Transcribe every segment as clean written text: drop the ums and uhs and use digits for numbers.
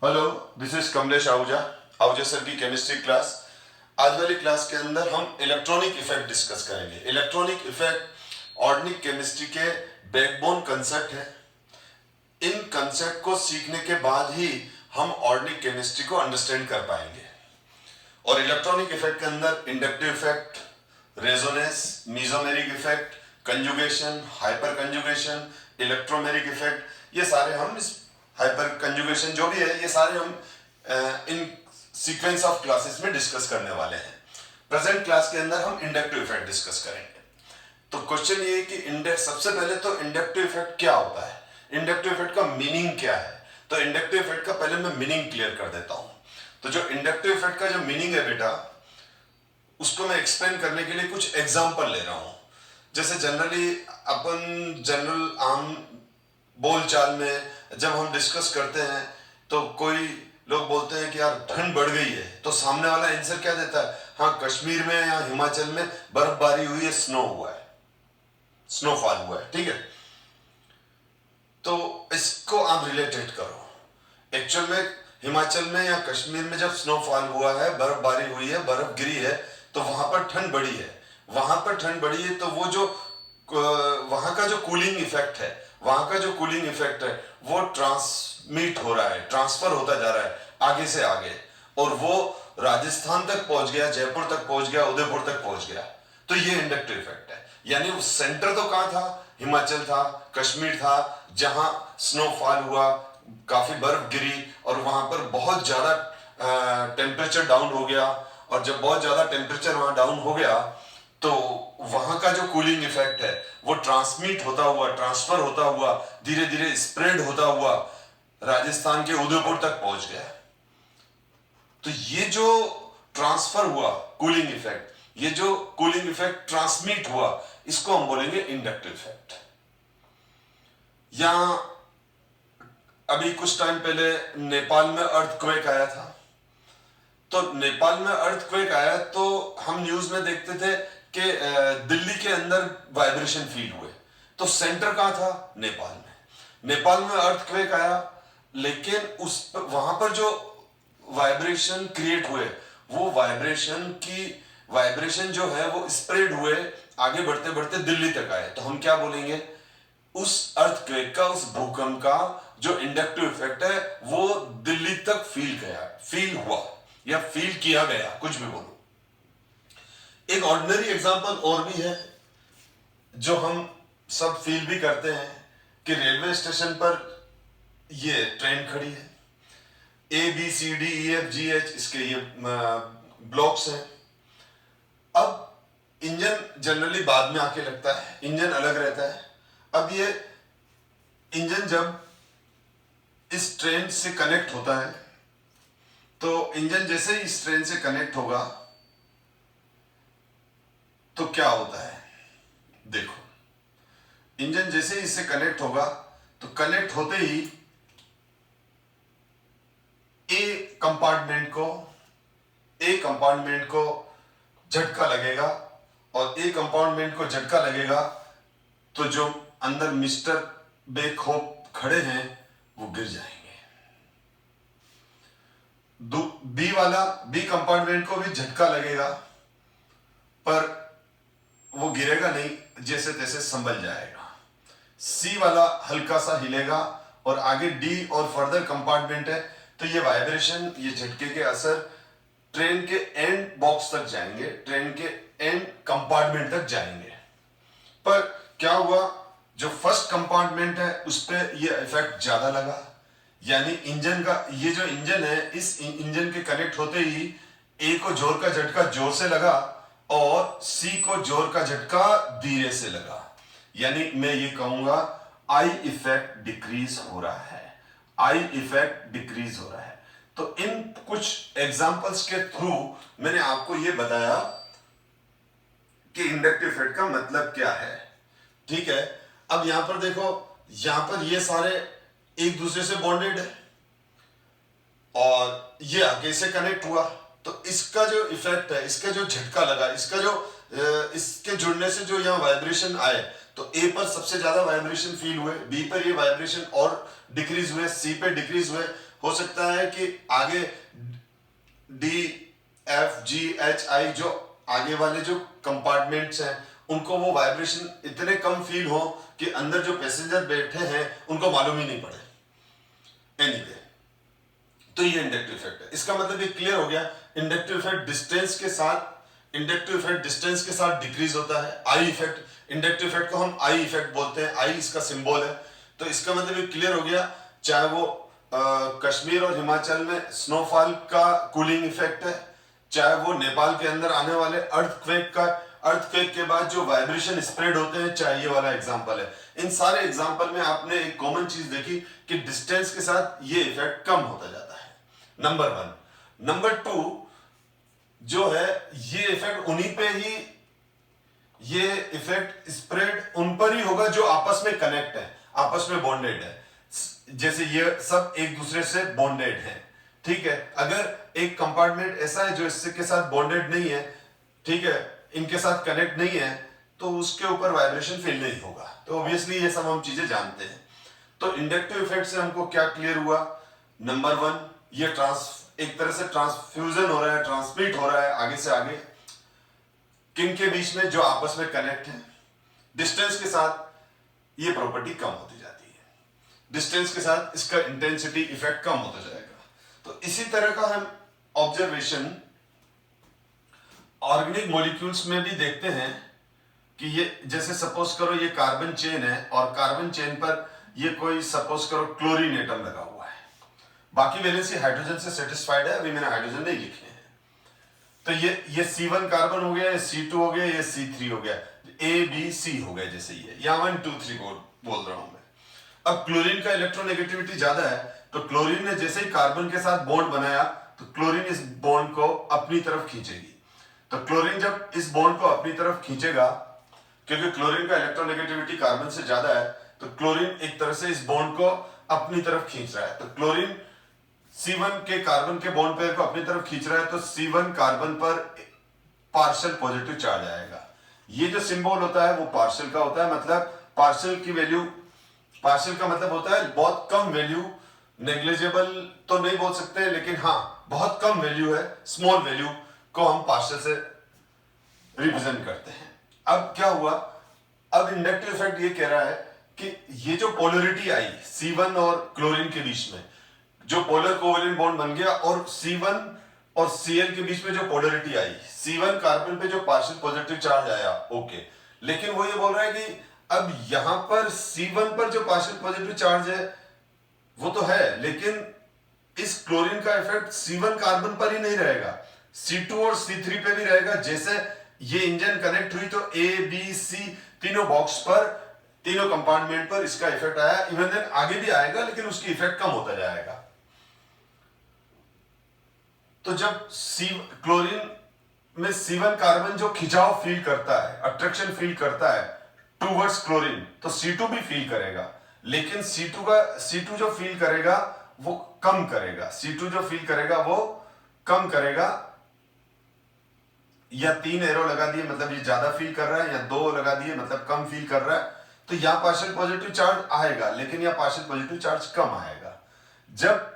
Hello, this is Kamlesh Ahuja. Ahuja sir की chemistry class. आज वाली क्लास के अंदर हम इलेक्ट्रॉनिक इफेक्ट डिस्कस करेंगे। इलेक्ट्रॉनिक इफेक्ट ऑर्गेनिक केमिस्ट्री के बैकबोन कंसेप्ट है। इन कंसेप्ट को सीखने के बाद ही हम ऑर्गेनिक केमिस्ट्री को अंडरस्टैंड कर पाएंगे। और इलेक्ट्रॉनिक इफेक्ट के अंदर inductive effect, resonance, mesomeric effect, conjugation, hyper conjugation, electromeric effect, ये सारे हम इस हाइपर कंजुगेशन जो भी है ये सारे हम इन सीक्वेंस ऑफ क्लासेस में डिस्कस करने वाले हैं। प्रेजेंट क्लास के अंदर हम इंडक्टिव इफेक्ट डिस्कस करेंगे। तो क्वेश्चन ये है कि सबसे पहले तो इंडक्टिव इफेक्ट क्या होता है, इंडक्टिव इफेक्ट का मीनिंग क्या है। तो इंडक्टिव इफेक्ट का पहले मैं मीनिंग क्लियर कर देता हूं। तो जो इंडक्टिव इफेक्ट का जो मीनिंग है बेटा, उसको मैं एक्सप्लेन करने के लिए कुछ एग्जांपल ले रहा हूं। जैसे जनरल आम बोलचाल में जब हम डिस्कस करते हैं तो कोई लोग बोलते हैं कि यार ठंड बढ़ गई है, तो सामने वाला आंसर क्या देता है? हाँ, कश्मीर में या हिमाचल में बर्फबारी हुई है, स्नो हुआ है, स्नोफॉल हुआ है। ठीक है, तो इसको आप रिलेटेड करो। एक्चुअल में हिमाचल में या कश्मीर में जब स्नोफॉल हुआ है, बर्फबारी हुई है, बर्फ गिरी है, तो वहां पर ठंड बढ़ी है। वहां पर ठंड बढ़ी है तो वो जो वहां का जो कूलिंग इफेक्ट है, वो ट्रांसमिट हो रहा है, ट्रांसफर होता जा रहा है आगे से आगे, और वो राजस्थान तक पहुंच गया, जयपुर तक पहुंच गया, उदयपुर तक पहुंच गया। तो ये इंडक्टिव इफेक्ट है। यानी वो सेंटर तो कहां था? हिमाचल था, कश्मीर था, जहां स्नोफॉल हुआ, काफी बर्फ गिरी, और वहां पर बहुत ज्यादा टेम्परेचर डाउन हो गया। और जब बहुत ज्यादा टेम्परेचर वहां डाउन हो गया तो वहां का जो कूलिंग इफेक्ट है वो ट्रांसमिट होता हुआ, ट्रांसफर होता हुआ, धीरे धीरे स्प्रेड होता हुआ राजस्थान के उदयपुर तक पहुंच गया। तो ये जो ट्रांसफर हुआ कूलिंग इफेक्ट, ये जो कूलिंग इफेक्ट ट्रांसमिट हुआ, इसको हम बोलेंगे इंडक्टिव इफेक्ट। यहां अभी कुछ टाइम पहले नेपाल में अर्थक्वेक आया था। तो नेपाल में अर्थक्वेक आया तो हम न्यूज में देखते थे कि दिल्ली के अंदर वाइब्रेशन फील हुए। तो सेंटर कहां था? नेपाल में। नेपाल में अर्थक्वेक आया, लेकिन वहां पर जो वाइब्रेशन क्रिएट हुए, वो वाइब्रेशन जो है वो स्प्रेड हुए, आगे बढ़ते बढ़ते दिल्ली तक आए। तो हम क्या बोलेंगे? उस अर्थक्वेक का, उस भूकंप का जो इंडक्टिव इफेक्ट है वो दिल्ली तक फील हुआ या फील किया गया, कुछ भी बोलो। एक ऑर्डिनरी एग्जांपल और भी है जो हम सब फील भी करते हैं कि रेलवे स्टेशन पर ये ट्रेन खड़ी है, ABCDEFGH इसके ये ब्लॉक्स हैं। अब इंजन जनरली बाद में आके लगता है, इंजन अलग रहता है। अब ये इंजन जब इस ट्रेन से कनेक्ट होता है, तो इंजन जैसे ही इस ट्रेन से कनेक्ट होगा तो क्या होता है? देखो, इंजन जैसे ही इससे कनेक्ट होगा तो कनेक्ट होते ही ए कंपार्टमेंट को झटका लगेगा, और ए कंपार्टमेंट को झटका लगेगा तो जो अंदर मिस्टर बेखौफ खड़े हैं वो गिर जाएंगे। बी कंपार्टमेंट को भी झटका लगेगा, पर वो गिरेगा नहीं, जैसे तैसे संभल जाएगा। सी वाला हल्का सा हिलेगा, और आगे डी और फर्दर कंपार्टमेंट है, तो ये वाइब्रेशन, ये झटके के असर ट्रेन के एंड बॉक्स तक जाएंगे, ट्रेन के एंड कंपार्टमेंट तक जाएंगे। पर क्या हुआ? जो फर्स्ट कंपार्टमेंट है उस पर ये इफेक्ट ज्यादा लगा। यानी इंजन का, ये जो इंजन है, इस इंजन के कनेक्ट होते ही ए को जोर का झटका जोर से लगा, और सी को जोर का झटका धीरे से लगा। यानी मैं ये कहूंगा आई इफेक्ट डिक्रीज हो रहा है, तो इन कुछ एग्जांपल्स के थ्रू मैंने आपको ये बताया कि इंडक्टिव इफेक्ट का मतलब क्या है। ठीक है, अब यहां पर देखो, यहां पर ये सारे एक दूसरे से बॉन्डेड है, और ये आगे से कनेक्ट हुआ, तो इसका जो इफेक्ट है, इसका जो झटका लगा, इसके जुड़ने से जो यहाँ वाइब्रेशन आए, तो ए पर सबसे ज्यादा वाइब्रेशन फील हुए, बी पर ये वाइब्रेशन और डिक्रीज हुए, सी पे डिक्रीज हुए, हो सकता है कि आगे D F G H I जो आगे वाले जो कंपार्टमेंट्स हैं उनको वो वाइब्रेशन इतने कम फील हो कि अंदर जो पैसेंजर बैठे हैं उनको मालूम ही नहीं पड़े। एनीवे, तो ये इंडक्टिव इफेक्ट है। इसका मतलब ये क्लियर हो गया, इंडक्टिव इफेक्ट डिस्टेंस के साथ डिक्रीज होता है। आई इफेक्ट, इंडक्टिव इफेक्ट को हम आई इफेक्ट बोलते हैं, आई इसका सिंबल है। तो इसका मतलब ये क्लियर हो गया, चाहे वो कश्मीर और हिमाचल में स्नोफॉल का कूलिंग इफेक्ट है, चाहे वो नेपाल के अंदर आने वाले अर्थक्वेक के बाद जो वाइब्रेशन स्प्रेड होते हैं, चाहे ये वाला एग्जांपल है। इन सारे एग्जांपल में आपने एक कॉमन चीज देखी कि डिस्टेंस के साथ ये इफेक्ट कम होता जाता है, नंबर 1। नंबर 2 जो है, ये इफेक्ट उन्हीं पे ही, ये इफेक्ट स्प्रेड उन पर ही होगा जो आपस में कनेक्ट है, आपस में बॉन्डेड है। जैसे ये सब एक दूसरे से बॉन्डेड है, ठीक है। अगर एक कंपार्टमेंट ऐसा है जो इससे के साथ बॉन्डेड नहीं है, ठीक है, इनके साथ कनेक्ट नहीं है, तो उसके ऊपर वाइब्रेशन फील नहीं होगा। तो ऑब्वियसली ये सब हम चीजें जानते हैं। तो इंडक्टिव इफेक्ट से हमको क्या क्लियर हुआ, नंबर 1, ये एक तरह से ट्रांसफ्यूजन हो रहा है, ट्रांसमिट हो रहा है आगे से आगे, किन के बीच में जो आपस में कनेक्ट है। डिस्टेंस के साथ ये प्रॉपर्टी कम होती जाती है, डिस्टेंस के साथ इसका इंटेंसिटी इफेक्ट कम होता जाएगा। तो इसी तरह का हम ऑब्जर्वेशन ऑर्गेनिक मॉलिक्यूल्स में भी देखते हैं कि ये, जैसे सपोज करो ये कार्बन चेन है और कार्बन चेन पर ये कोई सपोज करो क्लोरीन एटम लगा हुआ है, बाकी वैलेंसी हाइड्रोजन से सेटिस्फाइड है, अभी मैंने हाइड्रोजन नहीं लिखे हैं। तो ये C1 कार्बन हो गया, ये C2 हो गया, ये C3 हो गया, A B C हो गया, जैसे ये यहाँ 1 2 3 बोल रहा हूं मैं। अब क्लोरीन का इलेक्ट्रोनेगेटिविटी ज्यादा है, तो क्लोरीन ने जैसे ही कार्बन के साथ बॉन्ड बनाया तो क्लोरीन इस बॉन्ड को अपनी तरफ खींचेगी। तो क्लोरीन जब इस बॉन्ड को अपनी तरफ खींचेगा, क्योंकि क्लोरीन का इलेक्ट्रोनेगेटिविटी कार्बन से ज्यादा है, तो क्लोरीन एक तरह से इस बॉन्ड को अपनी तरफ खींच रहा है। तो क्लोरीन C1 के कार्बन के बॉन्ड पेयर को अपनी तरफ खींच रहा है, तो C1 कार्बन पर पार्शियल पॉजिटिव चार्ज आएगा। ये जो सिंबल होता है वो पार्शियल का होता है, मतलब पार्शियल की वैल्यू, पार्शियल का मतलब होता है बहुत कम वैल्यू, नेग्लिजिबल तो नहीं बोल सकते, लेकिन हाँ बहुत कम वैल्यू है, स्मॉल वैल्यू को हम पार्शियल से रिप्रेजेंट करते हैं। अब क्या हुआ, अब इंडक्टिव इफेक्ट ये कह रहा है कि ये जो पोलरिटी आई C1 और क्लोरीन के बीच में, जो पोलर कोवेलेंट बॉन्ड बन गया, और C1 और Cl के बीच में जो पोलरिटी आई, C1 कार्बन पे जो पार्शियल पॉजिटिव चार्ज आया, ओके, लेकिन वो ये बोल रहा है कि अब यहां पर C1 पर जो पार्शियल पॉजिटिव चार्ज है वो तो है, लेकिन इस क्लोरीन का इफेक्ट C1 कार्बन पर ही नहीं रहेगा, C2 और C3 पे भी रहेगा। जैसे ये इंजन कनेक्ट हुई तो A B C तीनों बॉक्स पर, तीनों कंपार्टमेंट पर इसका इफेक्ट आया, इवन देन आगे भी आएगा, लेकिन उसकी इफेक्ट कम होता जाएगा। तो जब क्लोरीन में C1 कार्बन जो खिंचाव फील करता है, अट्रैक्शन फील करता है टूवर्ड्स क्लोरीन, तो C2 भी फील करेगा, लेकिन C2 जो फील करेगा वो कम करेगा, C2 जो फील करेगा वो कम करेगा। या 3 एरो लगा दिए मतलब ये ज्यादा फील कर रहा है, या 2 लगा दिए मतलब कम फील कर रहा है। तो यहां पार्शियल पॉजिटिव चार्ज आएगा, लेकिन यहां पार्शियल पॉजिटिव चार्ज कम आएगा। जब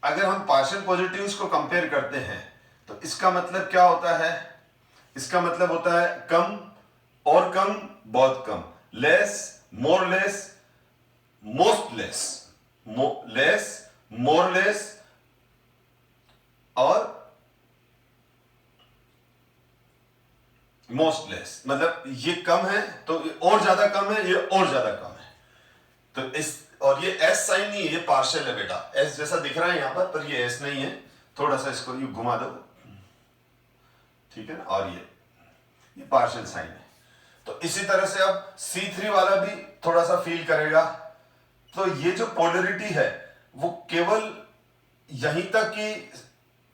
अगर हम पार्शियल पॉजिटिव्स को कंपेयर करते हैं तो इसका मतलब क्या होता है, इसका मतलब होता है कम और कम, बहुत कम, less, more less, most less, less, more less, और मोस्ट लेस। मतलब ये कम है तो ये और ज्यादा कम है, ये और ज्यादा कम है। तो इस, और ये एस साइन नहीं है, ये पार्शियल है बेटा, एस जैसा दिख रहा है यहां पर ये एस नहीं है। थोड़ा सा इसको यू घुमा दो, ठीक है ना, और ये पार्शियल साइन है। तो इसी तरह से अब C3 वाला भी थोड़ा सा फील करेगा। तो ये जो पोलरिटी है वो केवल यहीं तक ही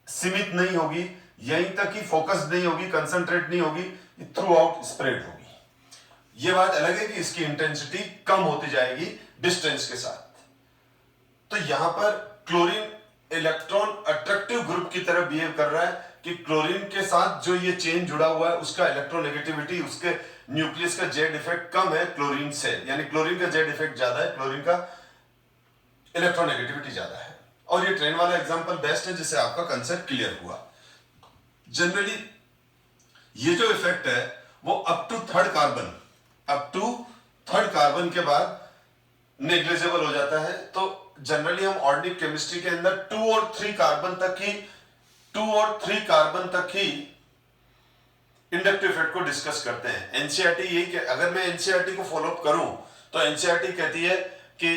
सीमित नहीं होगी, यहीं तक ही फोकस नहीं होगी, कंसंट्रेट नहीं होगी, थ्रू आउट स्प्रेड होगी। ये बात अलग है कि इसकी इंटेंसिटी कम होती जाएगी डिस्टेंस के साथ। तो यहां पर क्लोरीन इलेक्ट्रॉन अट्रैक्टिव ग्रुप की तरह बिहेव कर रहा है कि क्लोरीन के साथ जो ये चेन जुड़ा हुआ है उसका इलेक्ट्रोनेगेटिविटी, उसके न्यूक्लियस का जेड इफेक्ट कम है क्लोरीन से, यानी क्लोरीन का जेड इफेक्ट ज्यादा है, क्लोरीन का इलेक्ट्रोनेगेटिविटी ज्यादा है। और ये ट्रेन वाला एग्जांपल बेस्ट है जिससे आपका कंसेप्ट क्लियर हुआ। जनरली ये जो इफेक्ट है वो अप टू थर्ड कार्बन के बाद नेग्लिजिबल हो जाता है। तो जनरली हम ऑर्गेनिक केमिस्ट्री के अंदर 2 और 3 कार्बन तक ही इंडक्टिव इफेक्ट को डिस्कस करते हैं। एनसीईआरटी यही, अगर मैं एनसीईआरटी को फॉलो अप करूं तो एनसीईआरटी कहती है कि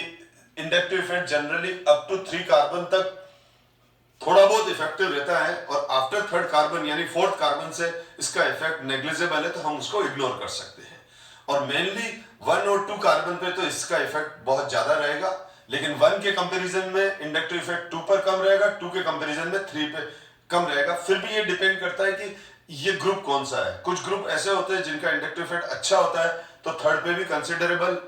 inductive effect generally up to 3 carbon तक थोड़ा बहुत इफेक्टिव रहता है, और आफ्टर थर्ड कार्बन यानी फोर्थ कार्बन से इसका इफेक्ट नेग्लिजिबल है, तो हम उसको इग्नोर कर सकते हैं। और मेनली 1 और 2 कार्बन पे तो इसका इफेक्ट बहुत ज्यादा रहेगा, लेकिन 1 के कंपैरिजन में इंडक्टिव इफेक्ट 2 पर कम रहेगा, 2 के कंपैरिजन में 3 पे कम रहेगा। फिर भी ये डिपेंड करता है कि ये ग्रुप कौन सा है। कुछ ग्रुप ऐसे होते हैं जिनका इंडक्टिव इफेक्ट अच्छा होता है, तो थर्ड पे भी कंसिडरेबल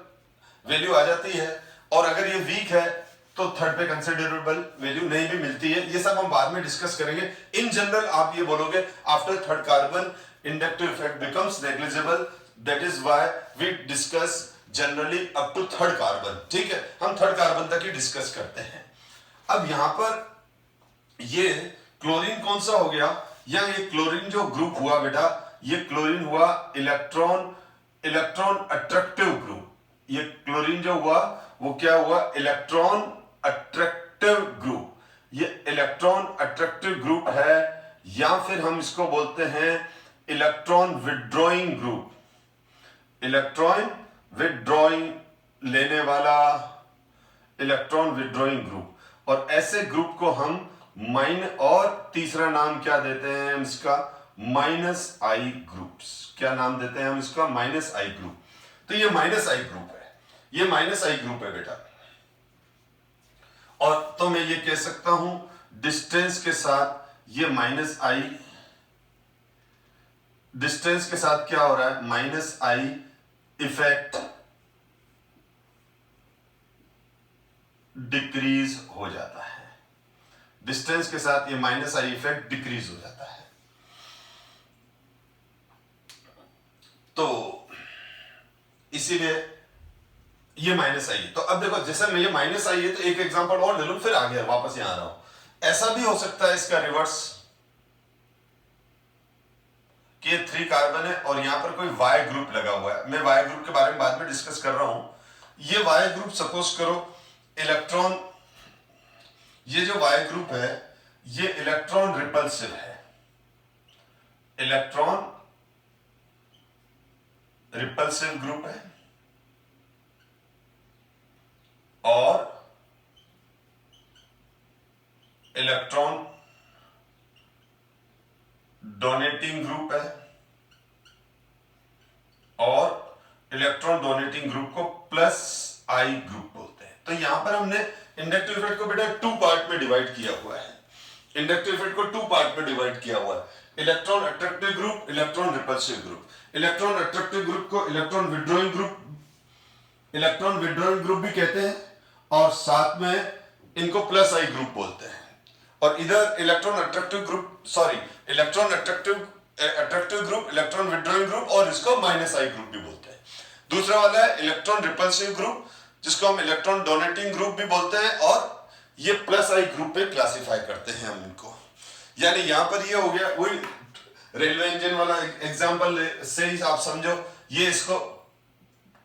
वैल्यू आ जाती है, और अगर ये वीक है तो थर्ड पे कंसिडरेबल वैल्यू नहीं भी मिलती है। ये सब हम बाद में डिस्कस करेंगे। इन जनरल आप ये बोलोगे after third carbon inductive effect becomes negligible, that is why we discuss generally up to third carbon. ठीक है, हम थर्ड कार्बन तक ही डिस्कस करते हैं। अब यहां पर ये क्लोरीन कौन सा हो गया, या ये क्लोरीन जो ग्रुप हुआ बेटा, ये क्लोरीन हुआ इलेक्ट्रॉन अट्रैक्टिव ग्रुप। ये क्लोरीन जो हुआ वो क्या हुआ, इलेक्ट्रॉन अट्रैक्टिव ग्रुप। ये इलेक्ट्रॉन अट्रैक्टिव ग्रुप है, या फिर हम इसको बोलते हैं electron withdrawing group. Electron withdrawing लेने वाला इलेक्ट्रॉन विड्रॉइंग ग्रुप। और ऐसे ग्रुप को हम और तीसरा नाम क्या देते हैं हम इसका, -I ग्रुप्स। क्या नाम देते हैं हम इसका, -I ग्रुप। तो ये -I ग्रुप है, ये -I ग्रुप है बेटा। और तो मैं ये कह सकता हूं डिस्टेंस के साथ ये -I, डिस्टेंस के साथ क्या हो रहा है, -I इफेक्ट डिक्रीज हो जाता है। डिस्टेंस के साथ ये -I इफेक्ट डिक्रीज हो जाता है। तो इसीलिए ये -I। तो अब देखो, जैसे मैं ये -I है तो एक एग्जांपल और ले लूं, फिर आगे वापस यहां आ रहा हूं। ऐसा भी हो सकता है इसका रिवर्स, कि ये 3 कार्बन है और यहां पर कोई Y ग्रुप लगा हुआ है। मैं Y ग्रुप के बारे में बाद में डिस्कस कर रहा हूं। ये Y ग्रुप सपोज करो इलेक्ट्रॉन, ये जो Y ग्रुप है ये इलेक्ट्रॉन रिपल्सिव है, इलेक्ट्रॉन रिपल्सिव ग्रुप है, और इलेक्ट्रॉन डोनेटिंग ग्रुप है, और इलेक्ट्रॉन डोनेटिंग ग्रुप को +I ग्रुप बोलते हैं। तो यहां पर हमने इंडक्टिव इफेक्ट को बेटा 2 पार्ट में डिवाइड किया हुआ है। इंडक्टिव इफेक्ट को 2 पार्ट में डिवाइड किया हुआ है, electron attractive group, electron repulsive group. Electron attractive group को इलेक्ट्रॉन विड्रॉइंग ग्रुप भी कहते हैं, और साथ में इनको +I ग्रुप बोलते हैं। और इधर electron attractive group, electron attractive group, electron withdrawing group, और इसको -I ग्रुप भी बोलते हैं। दूसरा वाला है इलेक्ट्रॉन रिपल्सिव ग्रुप, जिसको हम इलेक्ट्रॉन डोनेटिंग ग्रुप भी बोलते हैं, और ये +I ग्रुप पे क्लासिफाई करते हैं हम इनको। यानी यहां पर ये हो गया वही रेलवे इंजन वाला एग्जांपल से ही आप समझो, ये इसको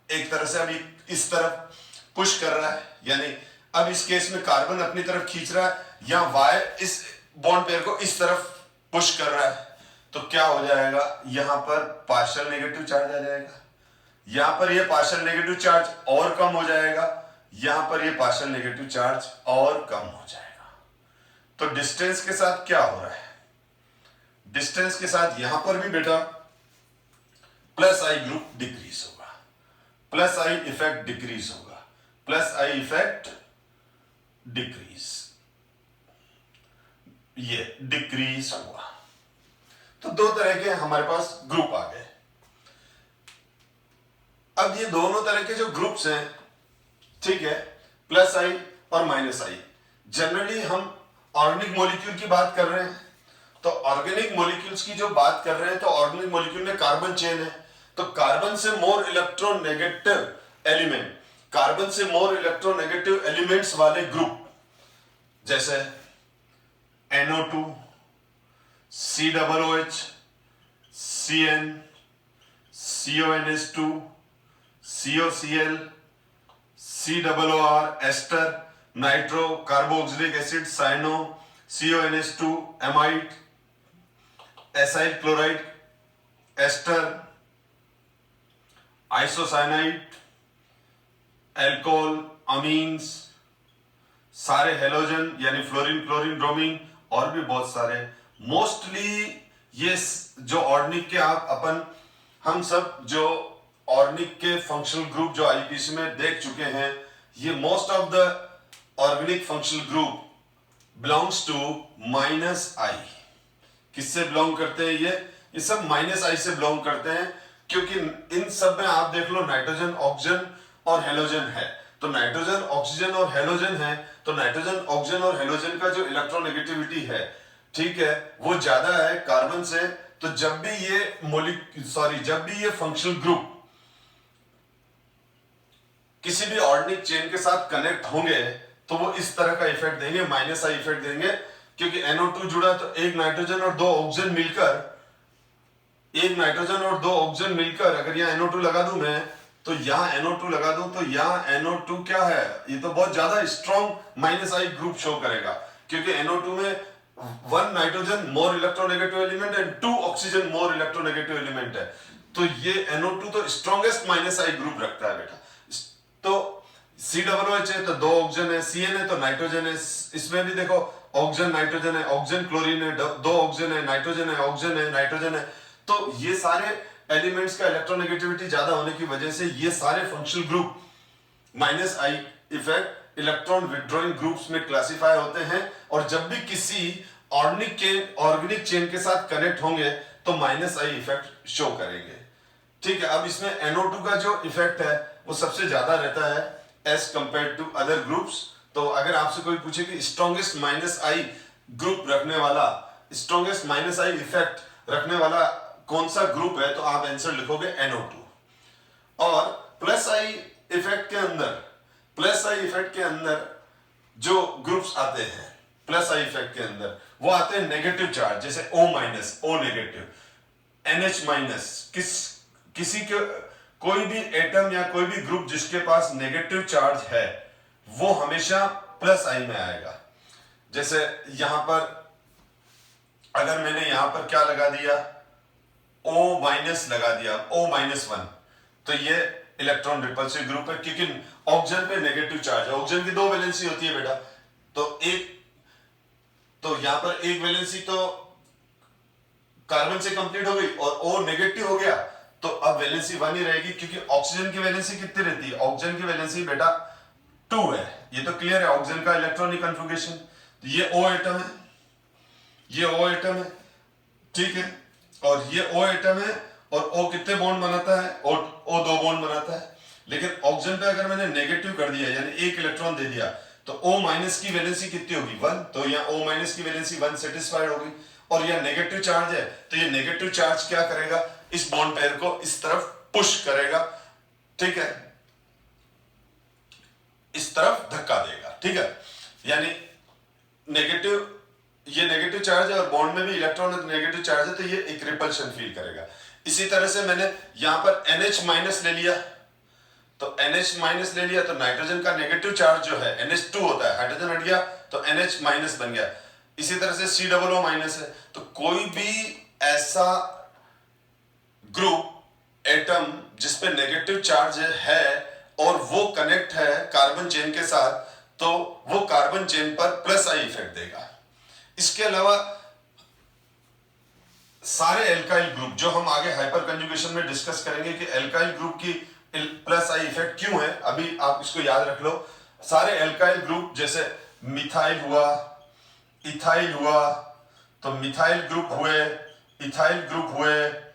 एक तरह से अभी इस तरफ पुश कर रहा है, यानी अब इस केस में कार्बन अपनी तरफ खींच रहा है, या Y इस बॉन्ड पेयर को इस तरफ पुश कर रहा है। तो क्या हो जाएगा, यहां पर पार्शियल नेगेटिव चार्ज आ जाएगा, यहां पर ये पार्शियल नेगेटिव चार्ज और कम हो जाएगा, यहां पर ये पार्शियल नेगेटिव चार्ज और कम हो जाएगा। तो डिस्टेंस के साथ क्या हो रहा है, डिस्टेंस के साथ यहां पर भी बेटा +I ग्रुप डिक्रीज होगा, +I इफेक्ट डिक्रीज होगा, +I इफेक्ट डिक्रीज, ये डिक्रीज हुआ। तो 2 तरह के हमारे पास ग्रुप आ गए। अब ये दोनों तरह के जो ग्रुप्स हैं, ठीक है, +I और -I, जनरली हम ऑर्गेनिक मॉलिक्यूल की बात कर रहे हैं। तो ऑर्गेनिक मॉलिक्यूल्स की जो बात कर रहे हैं, तो ऑर्गेनिक मॉलिक्यूल में कार्बन चेन है, तो कार्बन से मोर इलेक्ट्रोनेगेटिव एलिमेंट कार्बन से मोर इलेक्ट्रोनेगेटिव एलिमेंट्स वाले ग्रुप जैसे NO2, COOH, CN, CONH2, COCl, COOR, ester, nitro, carboxylic acid, cyano, CONH2, amide, acyl chloride, ester, isocyanide, alcohol, amines, सारे halogen यानी fluorine, chlorine, bromine और भी बहुत सारे। Mostly ये जो ऑर्गेनिक के हम सब जो ऑर्गेनिक के फंक्शनल ग्रुप जो आईपीसी में देख चुके हैं, ये most of the organic functional group belongs to -I। किससे बिलोंग करते हैं ये सब -I से बिलोंग करते हैं, क्योंकि इन सब में आप देख लो नाइट्रोजन, ऑक्सीजन और हेलोजन है। तो नाइट्रोजन, ऑक्सीजन और हेलोजन है, तो नाइट्रोजन, ऑक्सीजन और हेलोजन का जो इलेक्ट्रोनेगेटिविटी है, ठीक है, वो ज्यादा है कार्बन से। तो जब भी ये फंक्शनल ग्रुप किसी भी ऑर्गेनिक चेन के साथ कनेक्ट होंगे तो वो इस तरह का इफेक्ट देंगे, -I इफेक्ट देंगे, क्योंकि NO2 जुड़ा तो एक नाइट्रोजन और दो ऑक्सीजन मिलकर अगर यहाँ NO2 लगा दूं मैं, तो यहाँ NO2 लगा दूं तो यहाँ NO2 क्या है, ये तो बहुत ज्यादा स्ट्रॉन्ग -I ग्रुप शो करेगा, क्योंकि NO2 में 1 nitrogen more electronegative element and 2 oxygen more electronegative element है। तो ये NO2 तो स्ट्रॉन्गेस्ट -I ग्रुप रखता है बेटा। तो COOH है तो 2 ऑक्सीजन है, CN है तो नाइट्रोजन है, इसमें भी देखो ऑक्सीजन नाइट्रोजन है, ऑक्सीजन क्लोरीन है, 2 ऑक्सीजन है, नाइट्रोजन है, ऑक्सीजन है, नाइट्रोजन है। तो ये सारे एलिमेंट्स का इलेक्ट्रोनेगेटिविटी ज्यादा होने की वजह से ये सारे functional group -I effect electron withdrawing groups में क्लासिफाई होते हैं, और जब भी किसी ऑर्गेनिक चेन के साथ कनेक्ट होंगे तो -I इफेक्ट शो करेंगे। ठीक है, अब इसमें NO2 का जो इफेक्ट है वो सबसे ज्यादा रहता है as compare to other groups. तो अगर आपसे कोई पूछे कि स्ट्रॉन्गेस्ट -I ग्रुप रखने वाला, स्ट्रॉन्गेस्ट -I इफेक्ट रखने वाला कौन सा ग्रुप है, तो आप आंसर लिखोगे NO2। और +I इफेक्ट के अंदर जो ग्रुप्स आते हैं +I इफेक्ट के अंदर, वो आते हैं नेगेटिव चार्ज, जैसे O- O नेगेटिव, NH-, किसी के कोई भी एटम या कोई भी ग्रुप जिसके पास नेगेटिव चार्ज है वो हमेशा +I में आएगा। जैसे यहां पर अगर मैंने यहां पर क्या लगा दिया, O- लगा दिया, O-1, तो ये इलेक्ट्रॉन रिपल्सिव ग्रुप है, क्योंकि ऑक्सीजन पे नेगेटिव चार्ज है। ऑक्सीजन की 2 वैलेंसी होती है बेटा, तो यहां पर एक वैलेंसी तो कार्बन से कंप्लीट हो गई और O नेगेटिव हो गया, तो अब वैलेंसी 1 ही रहेगी, क्योंकि ऑक्सीजन की वैलेंसी कितनी रहती है, ऑक्सीजन की वैलेंसी बेटा 2 है। ये तो क्लियर है ऑक्सीजन का इलेक्ट्रॉनिक कन्फिगरेशन। तो ये O एटम है, ये O एटम है, ठीक है, और ये O एटम है, और O कितने बॉन्ड बनाता है, O 2 बॉन्ड बनाता है। लेकिन ऑक्सीजन पे अगर मैंने नेगेटिव कर दिया यानी 1 इलेक्ट्रॉन दे दिया, तो O- की वैलेंसी कितनी होगी, 1, तो यहाँ O- की वैलेंसी 1 सेटिस्फाइड होगी। और यह नेगेटिव चार्ज है, तो ये नेगेटिव चार्ज क्या करेगा, इस बॉन्ड पेयर को इस तरफ पुश करेगा, ठीक है, इस तरफ धक्का देगा, ठीक है, यानी ये नेगेटिव चार्ज है और बॉन्ड में भी इलेक्ट्रॉन नेगेटिव चार्ज है, तो ये एक रिपल्शन फील करेगा। इसी तरह से मैंने यहां पर NH- ले लिया, तो NH- ले लिया, तो नाइट्रोजन का नेगेटिव चार्ज जो है NH2 होता है, हाइड्रोजन हट गया तो NH- बन गया। इसी तरह से COO- है, तो कोई भी ऐसा ग्रुप एटम जिसपे नेगेटिव चार्ज है और वो कनेक्ट है कार्बन चेन के साथ, तो वो कार्बन चेन पर +I इफेक्ट देगा। इसके अलावा सारे एल्काइल ग्रुप जो हम आगे हाइपर कंजुगेशन में डिस्कस करेंगे कि एल्काइल ग्रुप की +I इफेक्ट क्यों है, अभी आप इसको याद रख लो। सारे एल्काइल ग्रुप जैसे मिथाइल हुआ, इथाइल हुआ, तो मिथाइल ग्रुप हुए, इथाइल ग्रुप हुए,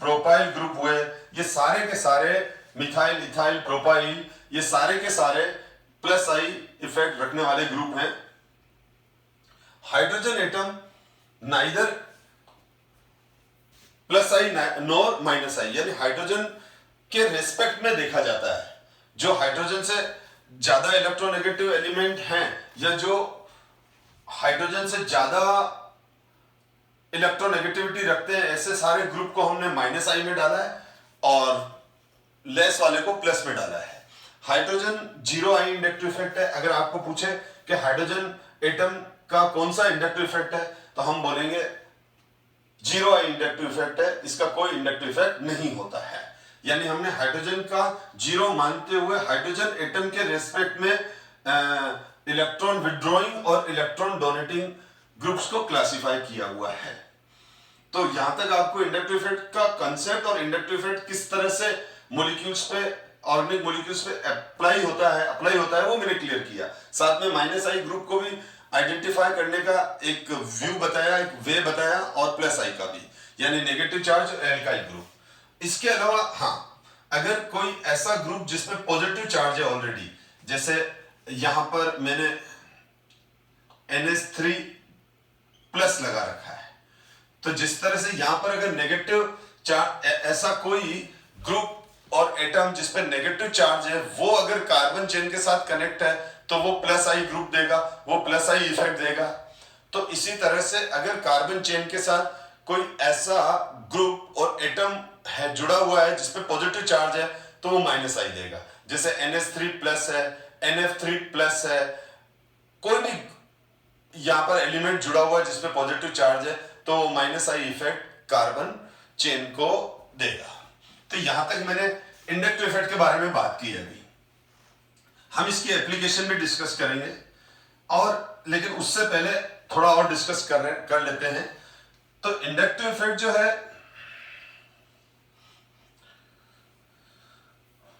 प्रोपाइल ग्रुप हुए, ये सारे के सारे मिथाइल, इथाइल, प्रोपाइल, ये सारे के सारे +I इफेक्ट रखने वाले ग्रुप हैं। Hydrogen atom neither +I nor -I, यानी हाइड्रोजन के रेस्पेक्ट में देखा जाता है, जो हाइड्रोजन से ज्यादा इलेक्ट्रोनेगेटिव एलिमेंट हैं या जो हाइड्रोजन से ज्यादा इलेक्ट्रोनेगेटिविटी रखते हैं, ऐसे सारे ग्रुप को हमने माइनस आई में डाला है और लेस वाले को प्लस में डाला है। हाइड्रोजन जीरो आई इंडक्टिव इफेक्ट है। अगर आपको पूछे कि हाइड्रोजन एटम का कौन सा इंडक्टिव इफेक्ट है तो हम बोलेंगे जीरो आई इंडक्टिव इफेक्ट है, इसका कोई इंडक्टिव इफेक्ट नहीं होता है। यानी हमने हाइड्रोजन का जीरो मानते हुए हाइड्रोजन एटम के रेस्पेक्ट में इलेक्ट्रॉन विड्रॉइंग और इलेक्ट्रॉन डोनेटिंग ग्रुप्स को क्लासिफाई किया हुआ है। तो यहां तक आपको इंडक्टिव इफेक्ट का कंसेप्ट और इंडक्टिव इफेक्ट किस तरह से मॉलिक्यूल्स पे, ऑर्गेनिक मॉलिक्यूल्स पे अप्लाई होता है वो मैंने क्लियर किया। साथ में माइनस आई ग्रुप को भी आइडेंटिफाई करने का एक व्यू बताया, एक वे बताया, और प्लस आई का भी, यानी नेगेटिव चार्ज और एल्काइल ग्रुप। इसके अलावा हाँ, अगर कोई ऐसा ग्रुप जिसमें पॉजिटिव चार्ज है ऑलरेडी, जैसे यहां पर मैंने NH3 प्लस लगा रखा है, तो जिस तरह से यहां पर अगर नेगेटिव चार्ज, ऐसा कोई ग्रुप और एटम जिस पे नेगेटिव चार्ज है, वो अगर कार्बन चेन के साथ कनेक्ट है तो वो प्लस आई ग्रुप देगा, वो प्लस आई इफेक्ट देगा। तो इसी तरह से अगर कार्बन चेन के साथ कोई ऐसा ग्रुप और एटम है जुड़ा हुआ है जिसपे पॉजिटिव चार्ज है तो वो माइनस आई देगा। जैसे NH3 प्लस है, NF3 प्लस है, कोई भी यहां पर एलिमेंट जुड़ा हुआ है जिसपे पॉजिटिव चार्ज है तो minus I effect carbon chain को देगा। तो यहां तक मैंने इंडक्टिव इफेक्ट के बारे में बात की है। अभी हम इसकी एप्लीकेशन भी डिस्कस करेंगे, और लेकिन उससे पहले थोड़ा और डिस्कस कर लेते हैं। तो इंडक्टिव इफेक्ट जो है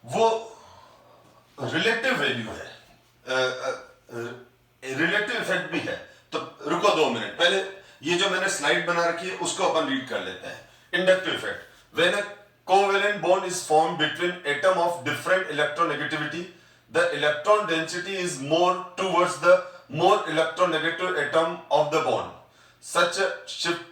वो रिलेटिव वैल्यू है, रिलेटिव इफेक्ट भी है। तो रुको 2 मिनट, पहले ये जो मैंने स्लाइड बना रखी है उसको अपन रीड कर लेते हैं। Inductive effect: when a covalent bond is formed between atom of different electronegativity, the electron density is more towards the more electronegative atom of the bond. Such a shift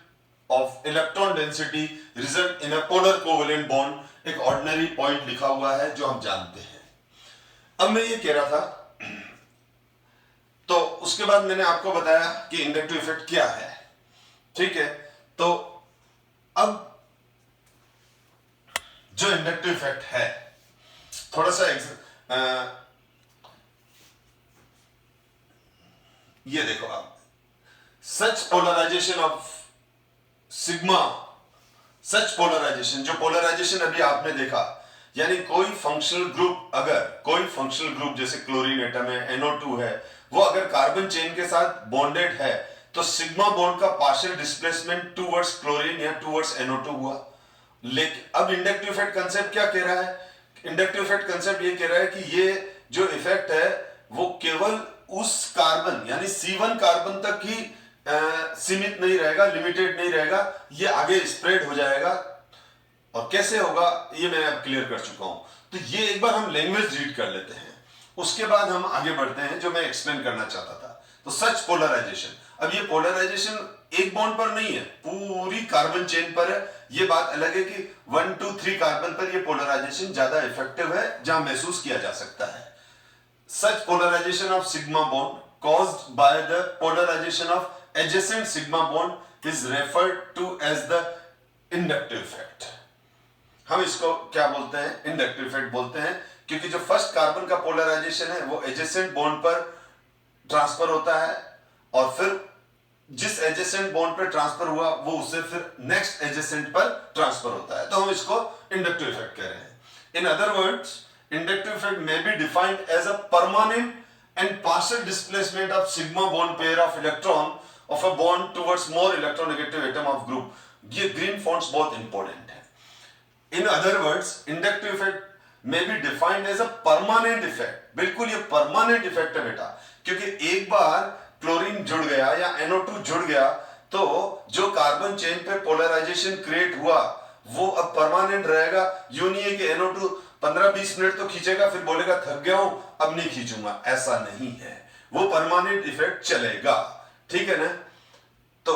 of electron density result in a polar covalent bond. एक ordinary point लिखा हुआ है जो हम जानते हैं। अब मैं ये कह रहा था, तो उसके बाद मैंने आपको बताया कि इंडक्टिव इफेक्ट क्या है, ठीक है। तो अब जो इंडक्टिव इफेक्ट है, थोड़ा सा ये देखो आप, such polarisation of sigma, such polarisation, जो पोलराइजेशन अभी आपने देखा, यानी कोई फंक्शनल ग्रुप, अगर कोई फंक्शनल ग्रुप जैसे क्लोरीन एटम है, NO2 है, वो अगर कार्बन चेन के साथ बॉन्डेड है तो सिग्मा बॉन्ड का पार्शियल डिस्प्लेसमेंट टुवर्ड्स क्लोरीन या टुवर्ड्स NO2 हुआ। लेकिन अब इंडक्टिव इफेक्ट कंसेप्ट क्या कह रहा है? इंडक्टिव इफेक्ट कंसेप्ट ये कह रहा है कि ये जो इफेक्ट है वो केवल उस कार्बन यानी C1 कार्बन तक ही सीमित नहीं रहेगा, लिमिटेड नहीं रहेगा, ये आगे स्प्रेड हो जाएगा। और कैसे होगा ये मैं अब क्लियर कर चुका हूं। तो ये एक बार हम लैंग्वेज रीड कर लेते हैं, उसके बाद हम आगे बढ़ते हैं जो मैं एक्सप्लेन करना चाहता था। तो सच पोलराइजेशन, अब ये पोलराइजेशन एक बॉन्ड पर नहीं है, पूरी कार्बन चेन पर है। ये बात अलग है कि 1 2 3 कार्बन पर ये पोलराइजेशन ज्यादा इफेक्टिव है, जहां महसूस किया जा सकता है। Such polarisation of sigma bond caused by the polarization of adjacent sigma bond is referred to as the inductive effect. हम इसको क्या बोलते हैं? इंडक्टिव इफेक्ट बोलते हैं, क्योंकि जो फर्स्ट कार्बन का पोलराइजेशन है वो एडजेसेंट बॉन्ड पर ट्रांसफर होता है, और फिर जिस एडजेसेंट बॉन्ड पर ट्रांसफर हुआ वो उससे फिर नेक्स्ट एडजेसेंट पर ट्रांसफर होता है। तो हम इसको इंडक्टिव इफेक्ट कह रहे हैं। इन other words, inductive effect may be defined as a permanent and partial displacement of sigma bond pair of electron of a bond towards more electronegative atom of group. ये green fonts बहुत important है। In other words, inductive effect may be defined as a permanent effect. बिल्कुल ये permanent effect है बेटा, क्योंकि एक बार chlorine जुड़ गया या NO2 जुड़ गया तो जो कार्बन चेन पे पोलराइजेशन क्रिएट हुआ वो अब परमानेंट रहेगा। यूं नहीं है कि NO2 15-20 मिनट तो खींचेगा फिर बोलेगा थक गया हूं अब नहीं खींचूंगा, ऐसा नहीं है, वो परमानेंट इफेक्ट चलेगा, ठीक है ना। तो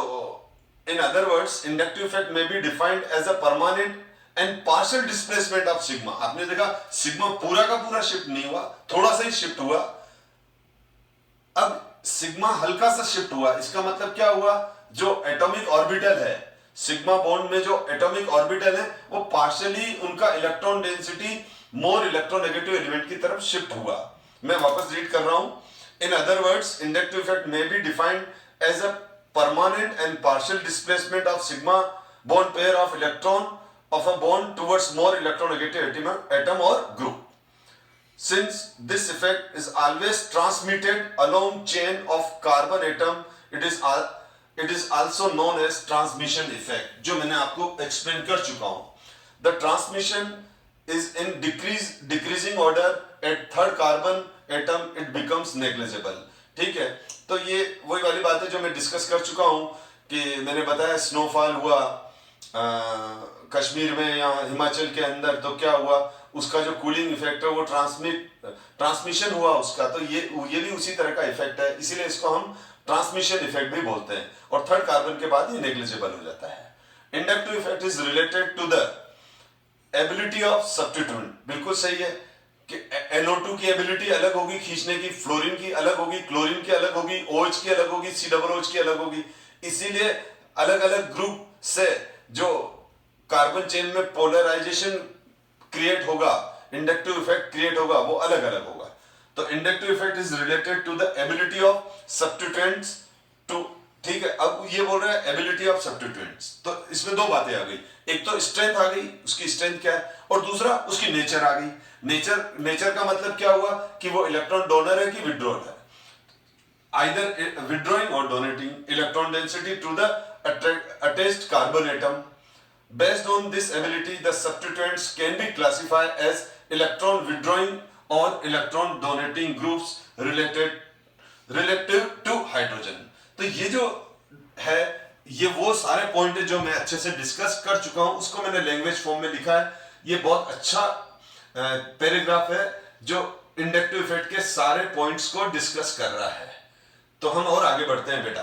in other words, inductive effect में be defined as a permanent and partial displacement of sigma. आपने देखा सिग्मा पूरा का पूरा शिफ्ट नहीं हुआ, थोड़ा सा ही शिफ्ट हुआ। अब सिग्मा हल्का सा शिफ्ट हुआ, इसका मतलब क्या हुआ, जो एटॉमिक ऑर्बिटल है सिग्मा बॉन्ड में, जो एटॉमिक ऑर्बिटल है वो पार्शियली उनका electron density more electronegative element की तरफ शिफ्ट हुआ। मैं वापस रीड कर रहा हूं। In other words, inductive effect may be defined as a permanent and partial displacement of sigma bond pair of electron of a bond towards more electronegative atom or group. Since this effect is always transmitted along chain of carbon atom, it is also known as transmission effect, जो मैंने आपको explain कर चुका हूँ. The transmission is in decreasing order at third carbon atom, it becomes negligible. ठीक है, तो ये वही वाली बात है जो मैं डिस्कस कर चुका हूँ कि मैंने बताया स्नोफॉल हुआ कश्मीर में या हिमाचल के अंदर, तो क्या हुआ, उसका जो कूलिंग इफेक्ट है वो ट्रांसमिशन हुआ उसका, तो ये भी उसी तरह का इफेक्ट है, इसीलिए इसको हम ट्रांसमिशन इफेक्ट भी बोलते हैं। और थर्ड कार्बन के बाद ये नेग्लिजिबल हो जाता है। Inductive effect is related to the ability of substituent. बिल्कुल सही है कि NO2 की एबिलिटी अलग होगी खींचने की, फ्लोरीन की अलग होगी, क्लोरीन की अलग होगी, OH की अलग होगी, COOH की अलग होगी। इसीलिए अलग अलग ग्रुप से जो कार्बन चेन में पोलराइजेशन क्रिएट होगा, इंडक्टिव इफेक्ट क्रिएट होगा, वो अलग अलग होगा। तो inductive effect is related to the ability of substituents to, ठीक है। अब ये बोल रहा है एबिलिटी ऑफ सब्स्टिट्यूएंट्स, तो इसमें दो बातें आ गई, एक तो स्ट्रेंथ आ गई, उसकी स्ट्रेंथ क्या है, और दूसरा उसकी नेचर आ गई। नेचर का मतलब क्या हुआ कि वो इलेक्ट्रॉन डोनर है कि विड्रॉल है, आइदर विड्रॉइंग और donating electron density to the attached carbon atom. Based on this ability, the substituents can be classified as electron withdrawing or electron donating groups relative to hydrogen. तो ये जो है, ये वो सारे पॉइंट है जो मैं अच्छे से डिस्कस कर चुका हूं, उसको मैंने लैंग्वेज फॉर्म में लिखा है। ये बहुत अच्छा पैराग्राफ है जो इंडक्टिव इफेक्ट के सारे पॉइंट्स को डिस्कस कर रहा है। तो हम और आगे बढ़ते हैं बेटा।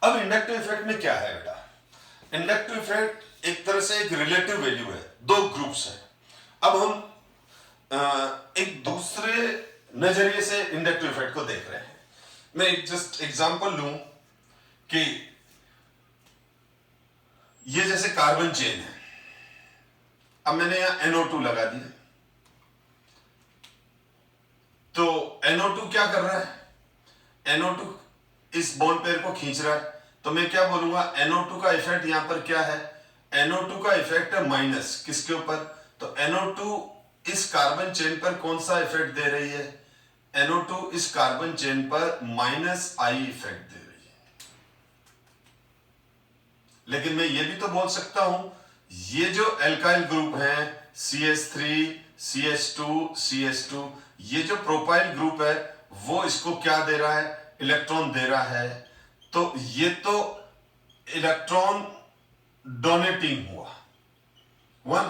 अब इंडक्टिव इफेक्ट में क्या है बेटा, इंडक्टिव इफेक्ट एक तरह से एक रिलेटिव वैल्यू है, दो ग्रुप्स हैं। अब हम एक दूसरे नजरिए से इंडक्टिव इफेक्ट को देख रहे हैं। मैं एक जस्ट एग्जांपल लूं कि ये जैसे कार्बन चेन है, अब मैंने यहां NO2 लगा दिया, तो NO2 क्या कर रहा है, NO2 इस बॉन्ड पेयर को खींच रहा है, तो मैं क्या बोलूंगा, NO2 का इफेक्ट यहां पर क्या है, NO2 का इफेक्ट है माइनस किसके ऊपर, तो NO2 इस कार्बन चेन पर कौन सा इफेक्ट दे रही है, NO2 इस कार्बन चेन पर -I इफेक्ट दे रही है। लेकिन मैं ये भी तो बोल सकता हूं, ये जो एल्काइल ग्रुप है CH3 CH2 CH2, ये जो प्रोपाइल ग्रुप है वो इसको क्या दे रहा है, इलेक्ट्रॉन दे रहा है, तो ये तो इलेक्ट्रॉन डोनेटिंग हुआ, वन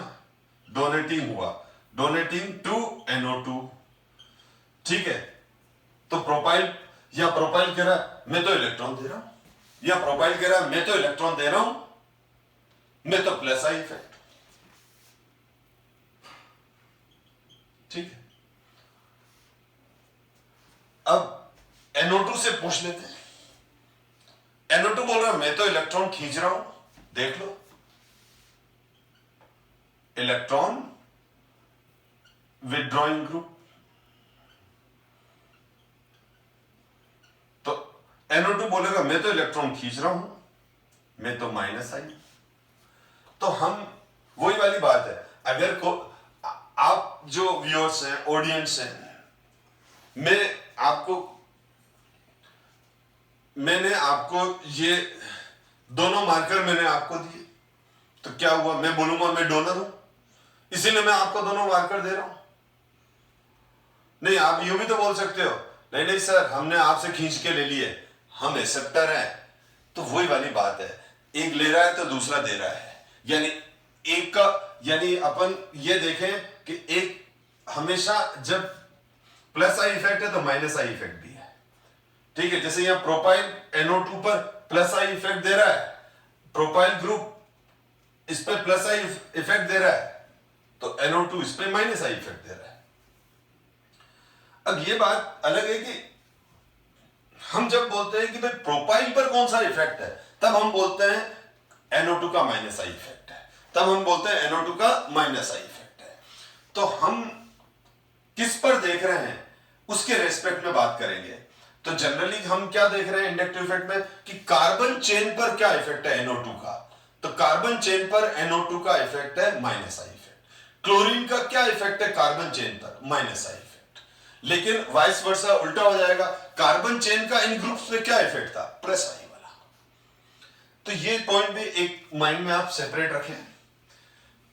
डोनेटिंग हुआ, डोनेटिंग टू NO2, ठीक है। तो प्रोपाइल या प्रोपाइल कह रहा मैं तो इलेक्ट्रॉन दे रहा हूं, या प्रोपाइल कह रहा मैं तो इलेक्ट्रॉन दे रहा हूं, मैं तो +I इफेक्ट, ठीक है। अब NO2 से पूछ लेते हैं, NO2 बोल रहा मैं तो इलेक्ट्रॉन खींच रहा हूं, देख लो इलेक्ट्रॉन विथड्रॉइंग ग्रुप, तो NO2 बोलेगा मैं तो इलेक्ट्रॉन खींच रहा हूं, मैं तो -I। तो हम वही वाली बात है, अगर आप जो व्यूअर्स हैं, ऑडियंस हैं, मैंने आपको ये दोनों मार्कर मैंने आपको दिए, तो क्या हुआ, मैं बोलूंगा मैं डोनर हूं, इसीलिए मैं आपको दोनों मार्कर दे रहा हूं। नहीं, आप यूं भी तो बोल सकते हो, नहीं नहीं सर हमने आपसे खींच के ले लिए, हम एक्सेप्टर हैं। तो वही वाली बात है, एक ले रहा है तो दूसरा दे रहा है, यानी अपन ये देखें कि एक हमेशा जब +I इफेक्ट है तो -I इफेक्ट भी है, ठीक है। जैसे यहां प्रोपाइल NO2 पर +I इफेक्ट दे रहा है, प्रोपाइल ग्रुप इस पे प्लस आई इफेक्ट दे रहा है, तो NO2 इस पे माइनस आई इफेक्ट दे रहा है। अब ये बात अलग है कि हम जब बोलते हैं कि भाई प्रोपाइल पर कौन सा इफेक्ट है, तब हम बोलते हैं NO2 का माइनस आई इफेक्ट है, तब हम बोलते हैं NO2 का माइनस आई इफेक्ट है। तो हम किस पर देख रहे हैं उसके रेस्पेक्ट में बात करेंगे। तो जनरली हम क्या देख रहे हैं इंडक्टिव इफेक्ट में कि कार्बन चेन पर क्या इफेक्ट है NO2 का, तो कार्बन चेन पर NO2 का इफेक्ट है माइनस आई इफेक्ट। क्लोरीन का क्या इफेक्ट है कार्बन चेन पर, माइनस आई इफेक्ट। लेकिन वाइस वर्सा उल्टा हो जाएगा, कार्बन चेन का इन ग्रुप्स पे क्या इफेक्ट था, प्लस आई वाला। तो ये पॉइंट भी एक माइंड में आप सेपरेट रखें।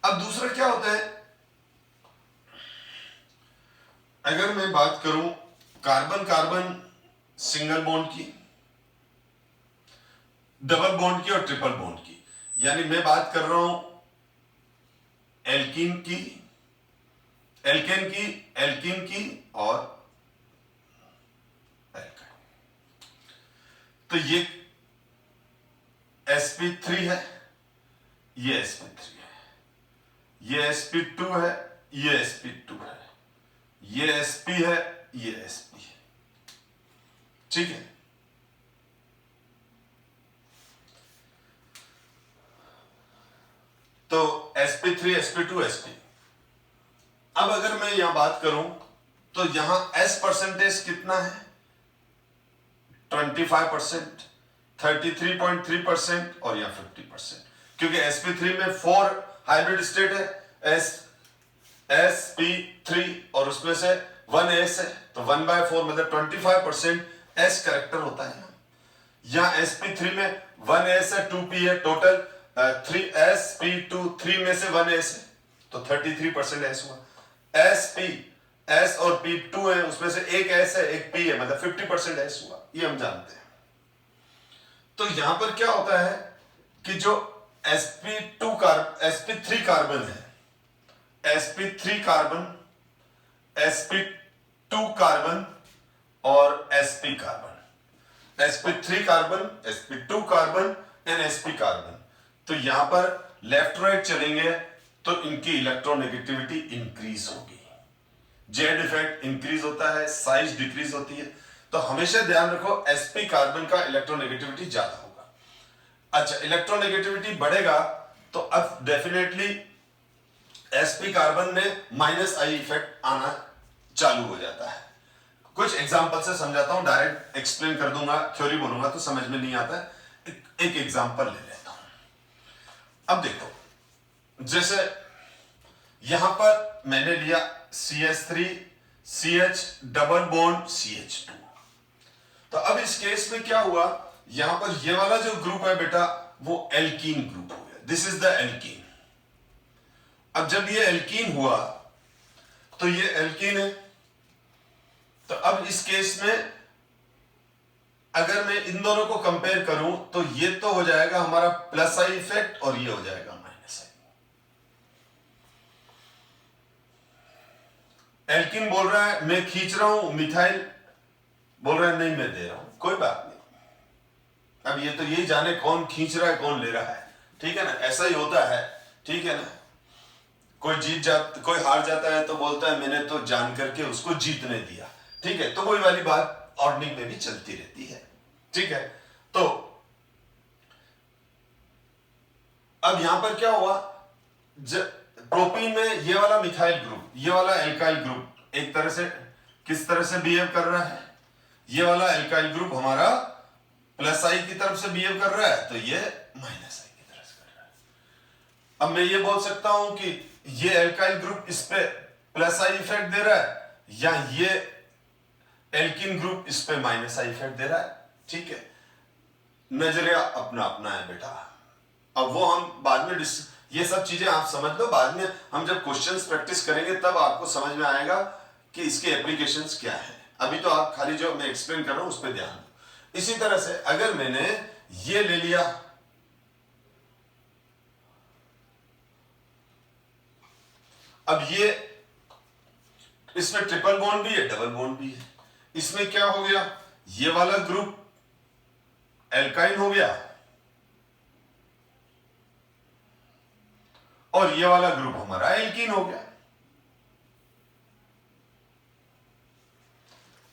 अब दूसरा क्या होता है, अगर मैं बात करूं कार्बन कार्बन सिंगल बॉन्ड की, डबल बॉन्ड की और ट्रिपल बॉन्ड की, यानी मैं बात कर रहा हूं एल्कीन की, एल्कीन की और एल्काइन। तो ये sp3 है, ये sp3 है, ये sp2 है, ये sp2 है, ये sp है, ये sp है, ठीक है। तो sp3 sp2 sp। अब अगर मैं यहां बात करूं तो यहां s परसेंटेज कितना है, 25%, 33.3% और यहां 50%, क्योंकि sp3 में 4 हाइब्रिड स्टेट है, sp3 और उसमें से 1s है, तो 1/4 मतलब 25% s करेक्टर होता है। यहां sp3 में 1s है, 2p है, टोटल 3sp2, 3 में से 1s है, तो 33% s हुआ। s और p 2 है, उसमें से एक s है, एक p है, मतलब 50% s हुआ, ये हम जानते हैं। तो यहां पर क्या होता है कि जो sp3 कार्बन है, sp3 कार्बन, sp2 कार्बन और sp carbon, sp3 carbon, sp2 carbon and sp carbon. तो यहां पर लेफ्ट राइट चलेंगे तो इनकी इलेक्ट्रोनेगेटिविटी इंक्रीज होगी, जेड इफेक्ट इंक्रीज होता है, साइज डिक्रीज होती है। तो हमेशा ध्यान रखो sp कार्बन का इलेक्ट्रोनेगेटिविटी ज्यादा होगा। अच्छा, इलेक्ट्रोनेगेटिविटी बढ़ेगा तो अब डेफिनेटली sp कार्बन में माइनस आई इफेक्ट आना चालू हो जाता है। कुछ एग्जांपल से समझाता हूं, डायरेक्ट एक्सप्लेन कर दूंगा, थ्योरी बोलूंगा तो समझ में नहीं आता है। एक एग्जांपल ले लेता हूं। अब देखो, जैसे यहां पर मैंने लिया CH3 CH double bond CH2। तो अब इस केस में क्या हुआ, यहां पर ये वाला जो ग्रुप है बेटा वो एल्कीन ग्रुप हो गया, दिस इज द एल्कीन। अब जब ये एल्कीन हुआ तो ये एल्कीन है, तो अब इस केस में अगर मैं इन दोनों को कंपेयर करूं तो ये तो हो जाएगा हमारा प्लस आई इफेक्ट और ये हो जाएगा माइनस आई। एल्कीन बोल रहा है मैं खींच रहा हूं, मिथाइल बोल रहा है नहीं मैं दे रहा हूं, कोई बात नहीं। अब ये तो यही जाने कौन खींच रहा है कौन ले रहा है, ठीक है ना, ऐसा ही होता है, ठीक है ना। कोई हार जाता है तो बोलता है मैंने तो जान करके उसको जीतने दिया, ठीक है। तो वही वाली बात ऑर्डनिंग में भी चलती रहती है, ठीक है। तो अब यहां पर क्या हुआ, प्रोपीन में ये वाला मिथाइल ग्रुप, ये वाला एल्काइल ग्रुप एक तरह से किस तरह से बिहेव कर रहा है, ये वाला एल्काइल ग्रुप हमारा प्लस आई की तरफ से बिहेव कर रहा है, तो ये माइनस आई की तरफ से कर रहा है। अब मैं ये बोल सकता हूं कि ये एल्काइल ग्रुप इस पे प्लस आई इफेक्ट दे रहा है, या ये एल्कीन ग्रुप इस पे माइनस आई इफेक्ट दे रहा है, ठीक है। नजरिया अपना अपना है बेटा। अब वो हम बाद में ये सब चीजें आप समझ लो, बाद में हम जब क्वेश्चंस प्रैक्टिस करेंगे तब आपको समझ में आएगा कि इसके एप्लीकेशंस क्या है। अभी तो आप खाली जो मैं एक्सप्लेन कर रहा हूं उस पर ध्यान दो। इसी तरह से अगर मैंने ये ले लिया, अब ये इसमें ट्रिपल बॉन्ड भी है, डबल बॉन्ड भी है, इसमें क्या हो गया, ये वाला ग्रुप एल्काइन हो गया और ये वाला ग्रुप हमारा एल्कीन हो गया।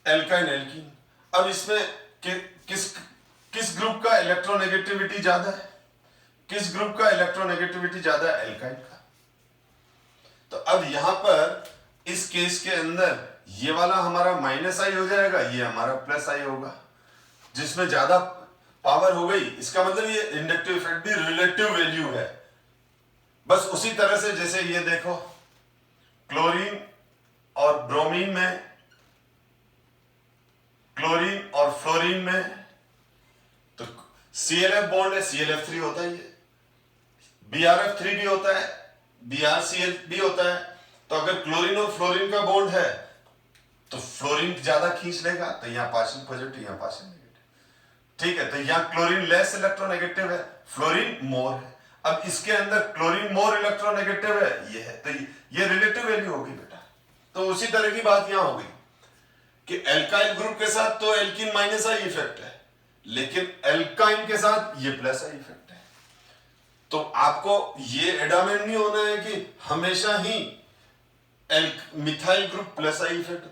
Alkyne alkene. अब इसमें किस ग्रुप का इलेक्ट्रोनेगेटिविटी ज्यादा है? किस ग्रुप का इलेक्ट्रोनेगेटिविटी ज्यादा है? एल्काइन का। तो अब यहां पर इस केस के अंदर ये वाला हमारा माइनस आई हो जाएगा, ये हमारा प्लस आई होगा, जिसमें ज्यादा पावर हो गई। इसका मतलब ये इंडक्टिव इफेक्ट भी रिलेटिव वैल्यू है। बस उसी तरह से जैसे ये देखो, क्लोरीन और ब्रोमीन में, क्लोरीन और फ्लोरीन में तो ClF बॉन्ड है, ClF3 होता है, ये BrF3 भी होता है, BrCl भी होता है। तो अगर क्लोरीन और फ्लोरीन का बॉन्ड है तो फ्लोरीन ज्यादा खींच लेगा, तो यहां पार्शियल पॉजिटिव, यहां पार्शियल नेगेटिव। ठीक है, तो यहां क्लोरीन लेस इलेक्ट्रोनेगेटिव है, फ्लोरीन मोर है। अब इसके अंदर क्लोरीन मोर इलेक्ट्रोनेगेटिव है, ये है, तो ये रिलेटिव वैल्यू होगी बेटा। तो उसी तरह की बात यहां होगी कि एल्काइल ग्रुप के साथ तो एल्कीन माइनस आई इफेक्ट है, लेकिन एल्काइन के साथ ये प्लस आई इफेक्ट है। तो आपको ये एडामेंट नहीं होना है कि हमेशा ही methyl group plus I effect.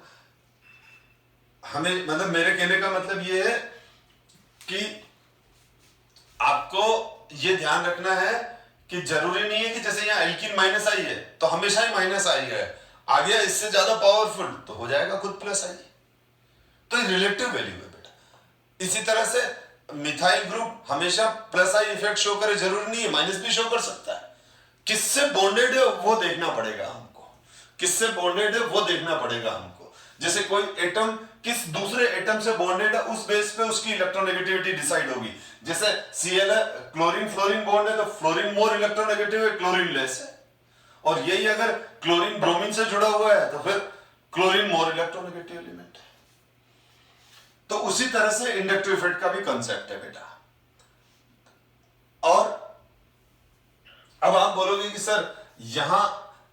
हमें मतलब मेरे कहने का मतलब ये है कि आपको ये ध्यान रखना है कि जरूरी नहीं है कि जैसे यहाँ एल्कीन माइनस आई है तो हमेशा ही माइनस आई है, आ गया इससे ज्यादा पावरफुल तो हो जाएगा खुद प्लस आई। तो ये रिलेटिव वैल्यू है बेटा। इसी तरह से मिथाइल ग्रुप हमेशा प्लस आई इफेक्ट शो करे जरूरी नहीं है, माइनस भी शो कर सकता है। किससे बॉन्डेड है वो देखना पड़ेगा हमको, किससे बॉन्डेड है वो देखना पड़ेगा हमको। जैसे कोई एटम किस दूसरे एटम से बॉन्डेड है, उस बेस पे उसकी इलेक्ट्रोनेगेटिविटी डिसाइड होगी। जैसे Cl क्लोरीन फ्लोरीन बॉन्ड है तो फ्लोरीन मोर इलेक्ट्रोनेगेटिव है, क्लोरीन लेस है। और यही अगर क्लोरीन ब्रोमीन से जुड़ा हुआ है तो फिर क्लोरीन मोर इलेक्ट्रोनेगेटिव एलिमेंट है। तो उसी तरह से इंडक्टिव इफेक्ट का भी कंसेप्ट है बेटा। और अब आप बोलोगे कि सर यहां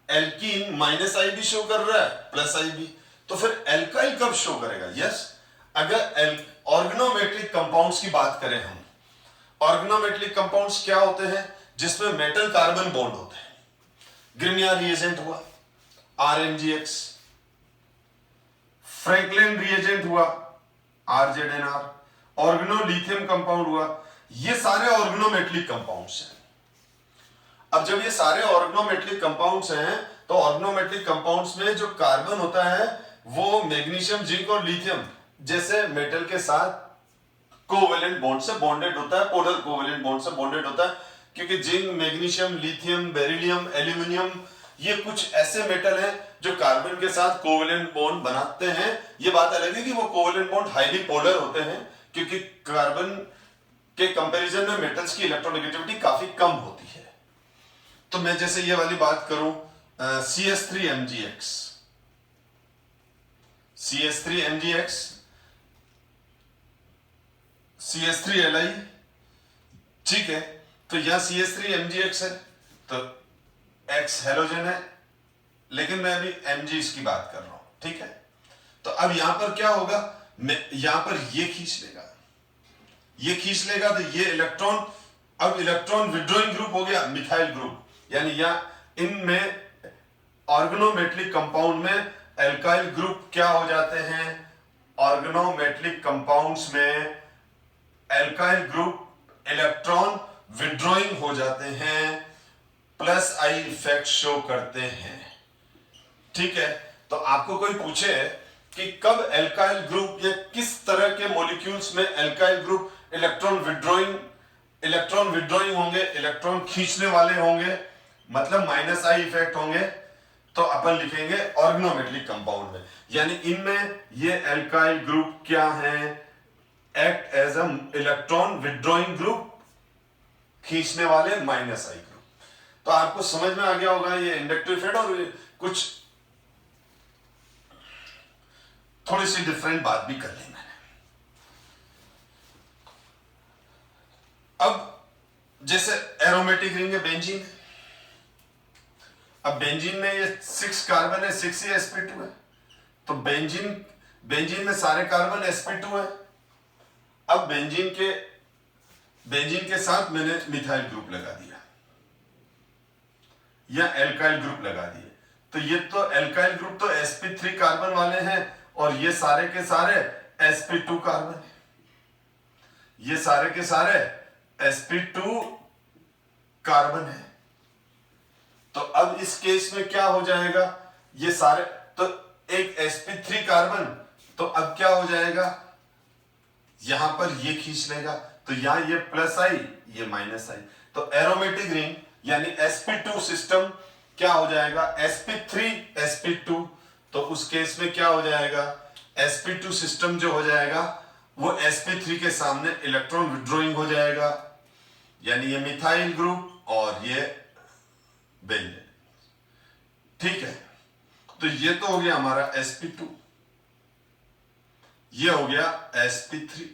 एल्कीन माइनस आई भी शो कर रहा है, प्लस आई भी, तो फिर एल्काइल कब शो करेगा? यस, अगर ऑर्गेनोमेट्रिक कंपाउंड्स की बात करें हम, ऑर्गेनोमेट्रिक कंपाउंड्स क्या होते हैं? जिसमें मेटल कार्बन बॉन्ड होते हैं। ग्रिनियर रिएजेंट हुआ RMgX, फ्रैंकलिन रिएजेंट हुआ RZNR, ऑर्गेनोलिथियम कंपाउंड हुआ, ये सारे ऑर्गेनोमेट्रिक कंपाउंड्स हैं। अब जब ये सारे ऑर्गेनोमेट्रिक कंपाउंड्स हैं तो ऑर्गेनोमेट्रिक कंपाउंड्स में जो कार्बन होता है वो मैग्नीशियम, जिंक और लिथियम जैसे मेटल के साथ कोवेलेंट बॉन्ड से बॉन्डेड होता है, पोलर कोवेलेंट बॉन्ड से बॉन्डेड होता है। क्योंकि zinc, magnesium, lithium, beryllium, aluminium ये कुछ ऐसे मेटल हैं जो कार्बन के साथ कोवेलेंट बॉन्ड बनाते हैं। ये बात अलग है कि वो कोवेलेंट बॉन्ड हाईली पोलर होते हैं, क्योंकि कार्बन के कंपैरिजन में मेटल्स की इलेक्ट्रोनेगेटिविटी काफी कम होती है। तो मैं जैसे ये वाली बात करूं CH3MgX, CH3MgX, CH3Li, ठीक है। तो यहां CH3MgX है तो X हेलोजन है, लेकिन मैं अभी Mg इसकी बात कर रहा हूं, ठीक है। तो अब यहां पर क्या होगा, मैं यहां पर ये खींच लेगा, ये खींच लेगा तो ये इलेक्ट्रॉन, अब इलेक्ट्रॉन विड्रॉइंग ग्रुप हो गया मिथाइल ग्रुप। यानी यहां इनमें ऑर्गेनोमेट्रिक कंपाउंड में एल्काइल ग्रुप क्या हो जाते हैं, ऑर्गेनोमेट्रिक कंपाउंड्स में एल्काइल ग्रुप इलेक्ट्रॉन विड्रॉइंग हो जाते हैं, प्लस आई इफेक्ट शो करते हैं, ठीक है। तो आपको कोई पूछे कि कब एल्काइल ग्रुप या किस तरह के मॉलिक्यूल्स में एल्काइल ग्रुप इलेक्ट्रॉन विड्रॉइंग होंगे, इलेक्ट्रॉन खींचने वाले होंगे, मतलब माइनस आई इफेक्ट होंगे, तो अपन लिखेंगे ऑर्गेनोमेट्रिक कंपाउंड में। यानी इनमें ये एल्काइल ग्रुप क्या है, act as a electron withdrawing group, खींचने वाले माइनस आई ग्रुप। तो आपको समझ में आ गया होगा ये इंडक्टिव इफेक्ट। और कुछ थोड़ी सी डिफरेंट बात भी कर ली मैंने। अब जैसे एरोमेटिक रिंग है बेंजीन, अब बेंजीन में ये 6 कार्बन है, 6 ही sp2 है, तो बेंजीन में सारे कार्बन sp2 है। अब बेंजीन के साथ मैंने मिथाइल ग्रुप लगा दिया, या एल्काइल ग्रुप लगा दिए। तो ये तो एल्काइल ग्रुप तो sp3 कार्बन वाले हैं और ये सारे के सारे sp2 कार्बन है, ये सारे के सारे sp2 कार्बन है। तो अब इस केस में क्या हो जाएगा, ये सारे तो एक sp3 कार्बन, तो अब क्या हो जाएगा, यहां पर ये खींच लेगा, तो यहां ये प्लस आई ये माइनस आई, तो एरोमेटिक रिंग यानी sp2 सिस्टम क्या हो जाएगा, sp3 sp2। तो उस केस में क्या हो जाएगा, sp2 सिस्टम जो हो जाएगा वो sp3 के सामने इलेक्ट्रॉन विड्रॉइंग हो जाएगा, यानी ये मिथाइल ग्रुप और ये बेंजीन। ठीक है, तो ये तो हो गया हमारा sp2, ये हो गया sp3।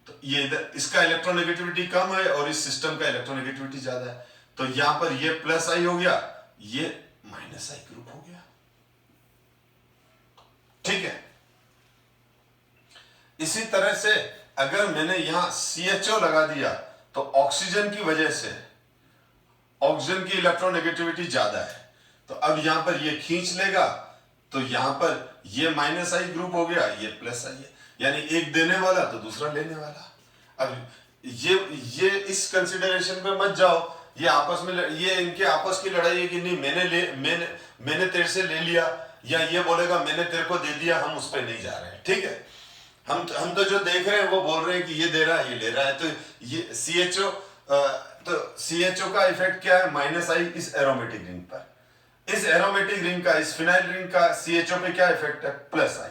तो ये इधर इसका इलेक्ट्रोनेगेटिविटी कम है और इस सिस्टम का इलेक्ट्रोनेगेटिविटी ज्यादा है, तो यहां पर ये प्लस आई हो गया, ये माइनस आई ग्रुप हो गया। ठीक है, इसी तरह से अगर मैंने यहां CHO लगा दिया तो ऑक्सीजन की वजह से ऑक्सीजन की इलेक्ट्रोनेगेटिविटी ज्यादा है, तो अब यहां पर ये खींच लेगा, तो यहां पर ये माइनस आई ग्रुप हो गया, ये प्लस आई है, यानी एक देने वाला तो दूसरा लेने वाला। अब ये इस कंसिडरेशन पे मत जाओ, ये आपस में ये इनके आपस की लड़ाई है कि नहीं मैंने तेरे से ले लिया, या ये बोलेगा मैंने तेरे को दे दिया, हम उस पर नहीं जा रहे हैं। ठीक है, हम तो जो देख रहे हैं वो बोल रहे हैं कि ये दे रहा है ये ले रहा है। तो ये CHO का इफेक्ट क्या है, माइनस आई इस एरोमेटिक रिंग पर, इस एरोमेटिक रिंग का इस फिनाइल रिंग का CHO पे क्या इफेक्ट है, प्लस आई।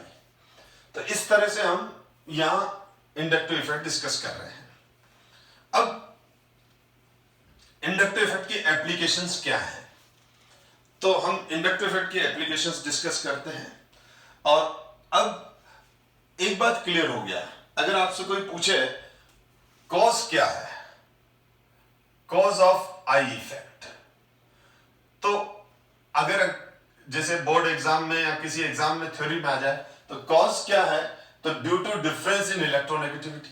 तो इस तरह से हम यहां इंडक्टिव इफेक्ट डिस्कस कर रहे हैं। अब इंडक्टिव इफेक्ट की एप्लीकेशंस क्या है, तो हम इंडक्टिव इफेक्ट की एप्लीकेशंस डिस्कस करते हैं। और अब एक बात क्लियर हो गया, अगर आपसे कोई पूछे कॉज क्या है, कॉज ऑफ आई इफेक्ट, तो अगर जैसे बोर्ड एग्जाम में या किसी एग्जाम में थ्योरी में आ जाए तो कॉज क्या है, तो due to difference in electronegativity,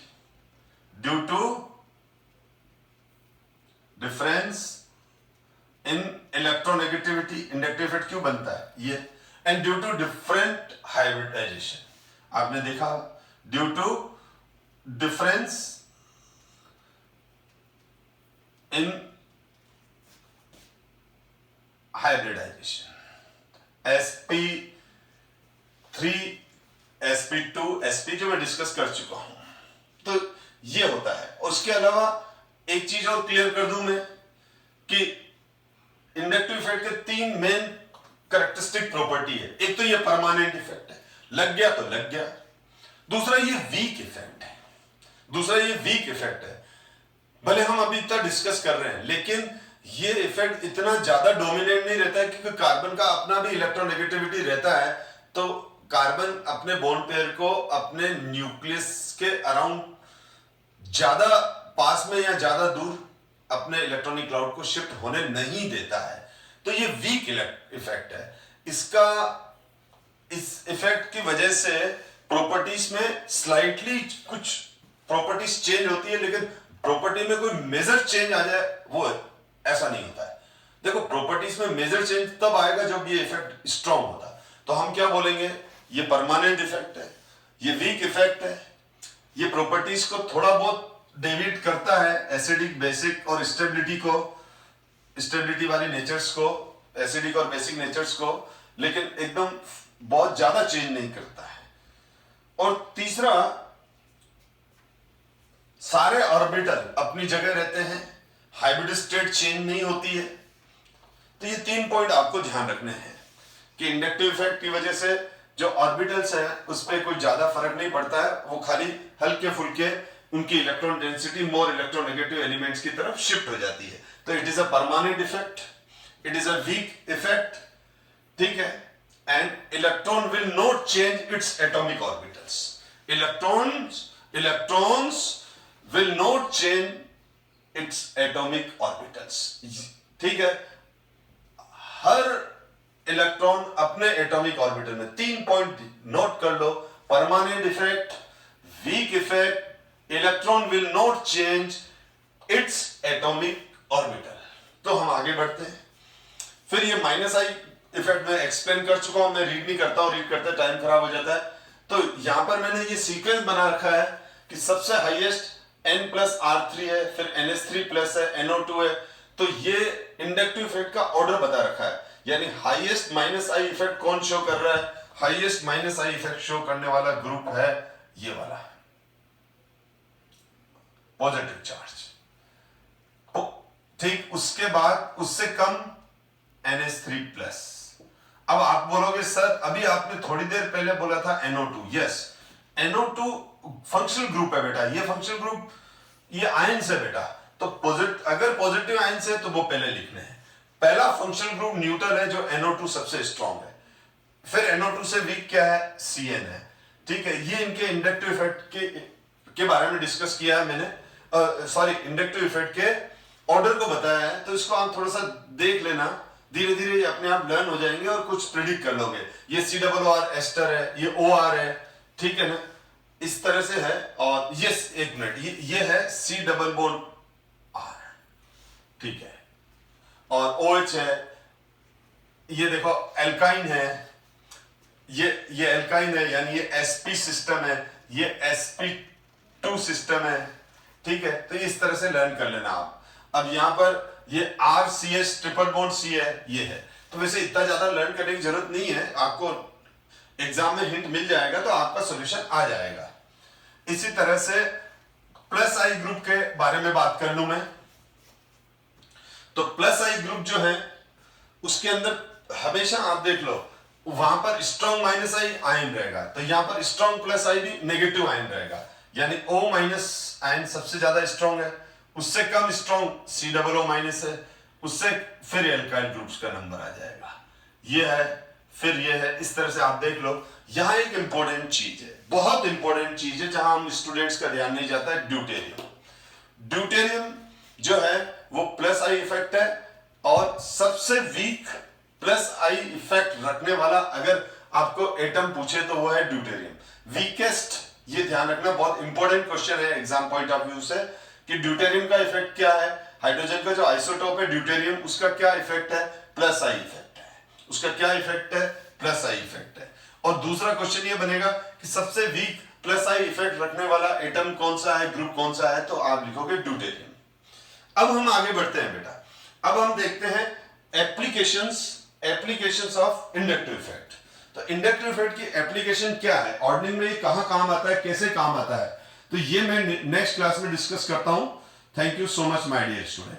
due to difference in electronegativity inductive effect क्यों बनता है ये, and due to different hybridisation. आपने देखा due to difference in hybridisation, sp3 sp2 sp जो मैं डिस्कस कर चुका हूं, तो ये होता है। उसके अलावा एक चीज और क्लियर कर दूं मैं कि इंडक्टिव इफेक्ट के तीन मेन कैरेक्टरिस्टिक प्रॉपर्टी है। एक तो ये परमानेंट इफेक्ट है, लग गया तो लग गया। दूसरा ये वीक इफेक्ट है, भले हम अभी इतना डिस्कस कर रहे हैं लेकिन ये इफेक्ट इतना ज्यादा डोमिनेट नहीं रहता है, क्योंकि कार्बन का अपना भी इलेक्ट्रोनेगेटिविटी रहता है, तो कार्बन अपने बॉन्ड पेयर को अपने न्यूक्लियस के अराउंड ज्यादा पास में या ज्यादा दूर अपने इलेक्ट्रॉनिक क्लाउड को शिफ्ट होने नहीं देता है। तो ये वीक इफेक्ट है। इस इफेक्ट की वजह से प्रॉपर्टीज में स्लाइटली कुछ प्रॉपर्टीज चेंज होती है, लेकिन प्रॉपर्टी में कोई मेजर चेंज आ जाए वो ऐसा नहीं होता है। देखो प्रॉपर्टीज में मेजर चेंज तब आएगा जब ये इफेक्ट स्ट्रांग होता है। तो हम क्या बोलेंगे, ये परमानेंट इफेक्ट है, ये वीक इफेक्ट है, ये प्रॉपर्टीज को थोड़ा बहुत डेविएट करता है, एसिडिक बेसिक और स्टेबिलिटी वाली नेचर्स को, एसिडिक और बेसिक नेचर्स को, लेकिन एकदम बहुत ज्यादा चेंज नहीं करता है। और तीसरा, सारे ऑर्बिटल अपनी जगह रहते हैं, हाइब्रिड स्टेट चेंज नहीं होती है। तो ये 3 पॉइंट आपको ध्यान रखने हैं कि इंडक्टिव इफेक्ट की वजह से जो ऑर्बिटल्स हैं उस पर कोई ज्यादा फर्क नहीं पड़ता है, वो खाली हल्के फुल्के उनकी electron density more electronegative elements की तरफ शिफ्ट हो जाती है। तो it is a permanent effect, it is a weak effect, ठीक है, and electron will not change its atomic orbitals. Electrons will not change its atomic orbitals, ठीक है। हर इलेक्ट्रॉन अपने एटॉमिक ऑर्बिटल में 3 पॉइंट नोट कर लो, permanent effect, weak effect, electron will not change its atomic orbital. तो हम आगे बढ़ते हैं। फिर ये माइनस आई इफेक्ट में एक्सप्लेन कर चुका हूं, मैं रीड नहीं करता हूं, रीड करते टाइम खराब हो जाता है। तो यहां पर मैंने ये सीक्वेंस बना रखा है कि सबसे हाईएस्ट N+R3 है, फिर NH3 प्लस है, NO2 है। तो ये इंडक्टिव इफेक्ट का ऑर्डर बता रखा है, यानी हाईएस्ट माइनस आई इफेक्ट कौन शो कर रहा है? Highest minus I effect show करने वाला ग्रुप है ये वाला, पॉजिटिव चार्ज। ठीक, उसके बाद उससे कम NH3 प्लस। अब आप बोलोगे सर अभी आपने थोड़ी देर पहले बोला था NO2। Yes, NO2 functional group है बेटा, ये फंक्शनल ग्रुप ये आयंस है बेटा। तो अगर पॉजिटिव आयंस है तो वो पहले लिखने हैं। पहला फंक्शनल ग्रुप न्यूट्रल है जो NO2 सबसे स्ट्रॉन्ग है। फिर NO2 से वीक क्या है? CN है। ठीक है, ये इनके इंडक्टिव इफेक्ट के बारे में डिस्कस किया है मैंने, सॉरी इंडक्टिव इफेक्ट के ऑर्डर को बताया है। तो इसको आप थोड़ा सा देख लेना, धीरे धीरे अपने आप लर्न हो जाएंगे और कुछ प्रिडिक्ट कर लोगे। ये COR एस्टर है, ये OR है, ठीक है ना, इस तरह से है। और ये एक मिनट, ये है C∪R, ठीक है, और OH है, ये देखो एल्काइन है, ये एल्काइन है, यानी ये sp सिस्टम है, ये sp2 सिस्टम है, ठीक है। तो इस तरह से लर्न कर लेना आप। अब यहां पर ये RCH ट्रिपल बॉन्ड C है, ये है। तो वैसे इतना ज्यादा लर्न करने की जरूरत नहीं है, आपको एग्जाम में हिंट मिल जाएगा तो आपका सॉल्यूशन आ जाएगा। इसी तरह से प्लस आई ग्रुप के बारे में बात कर लूं मैं। तो प्लस आई ग्रुप जो है उसके अंदर हमेशा आप देख लो, वहां पर स्ट्रॉन्ग माइनस आई आयन रहेगा, तो यहां पर स्ट्रॉन्ग प्लस आई भी नेगेटिव आयन रहेगा, यानी O- आयन सबसे ज्यादा स्ट्रॉन्ग है, उससे कम स्ट्रॉन्ग COO- है, उससे फिर एल्काइल ग्रुप्स का नंबर आ जाएगा। ये है, फिर ये है, इस तरह से आप देख लो। यहां एक इंपॉर्टेंट चीज है, बहुत इंपॉर्टेंट चीज है, जहां हम स्टूडेंट्स का ध्यान नहीं जाता है, ड्यूटेरियम। ड्यूटेरियम जो है वो प्लस आई इफेक्ट है, और सबसे वीक प्लस आई इफेक्ट रखने वाला अगर आपको एटम पूछे तो वो है ड्यूटेरियम। वीकेस्ट, ये ध्यान रखना, बहुत इंपॉर्टेंट क्वेश्चन है एग्जाम पॉइंट ऑफ व्यू से, कि ड्यूटेरियम का इफेक्ट क्या है। हाइड्रोजन का जो आइसोटोप है ड्यूटेरियम, उसका क्या इफेक्ट है? प्लस आई इफेक्ट है। उसका क्या इफेक्ट है? प्लस आई इफेक्ट है। और दूसरा क्वेश्चन ये बनेगा कि सबसे वीक प्लस आई इफेक्ट रखने वाला एटम कौन सा है, ग्रुप कौन सा है, तो आप लिखोगे ड्यूटेरियम। अब हम आगे बढ़ते हैं बेटा, अब हम देखते हैं एप्लीकेशंस ऑफ इंडक्टिव इफेक्ट। तो इंडक्टिव इफेक्ट की एप्लीकेशन क्या है, ऑर्डनिंग में ये कहां काम आता है, कैसे काम आता है, तो ये मैं नेक्स्ट क्लास में डिस्कस करता हूं। Thank you so much my dear student.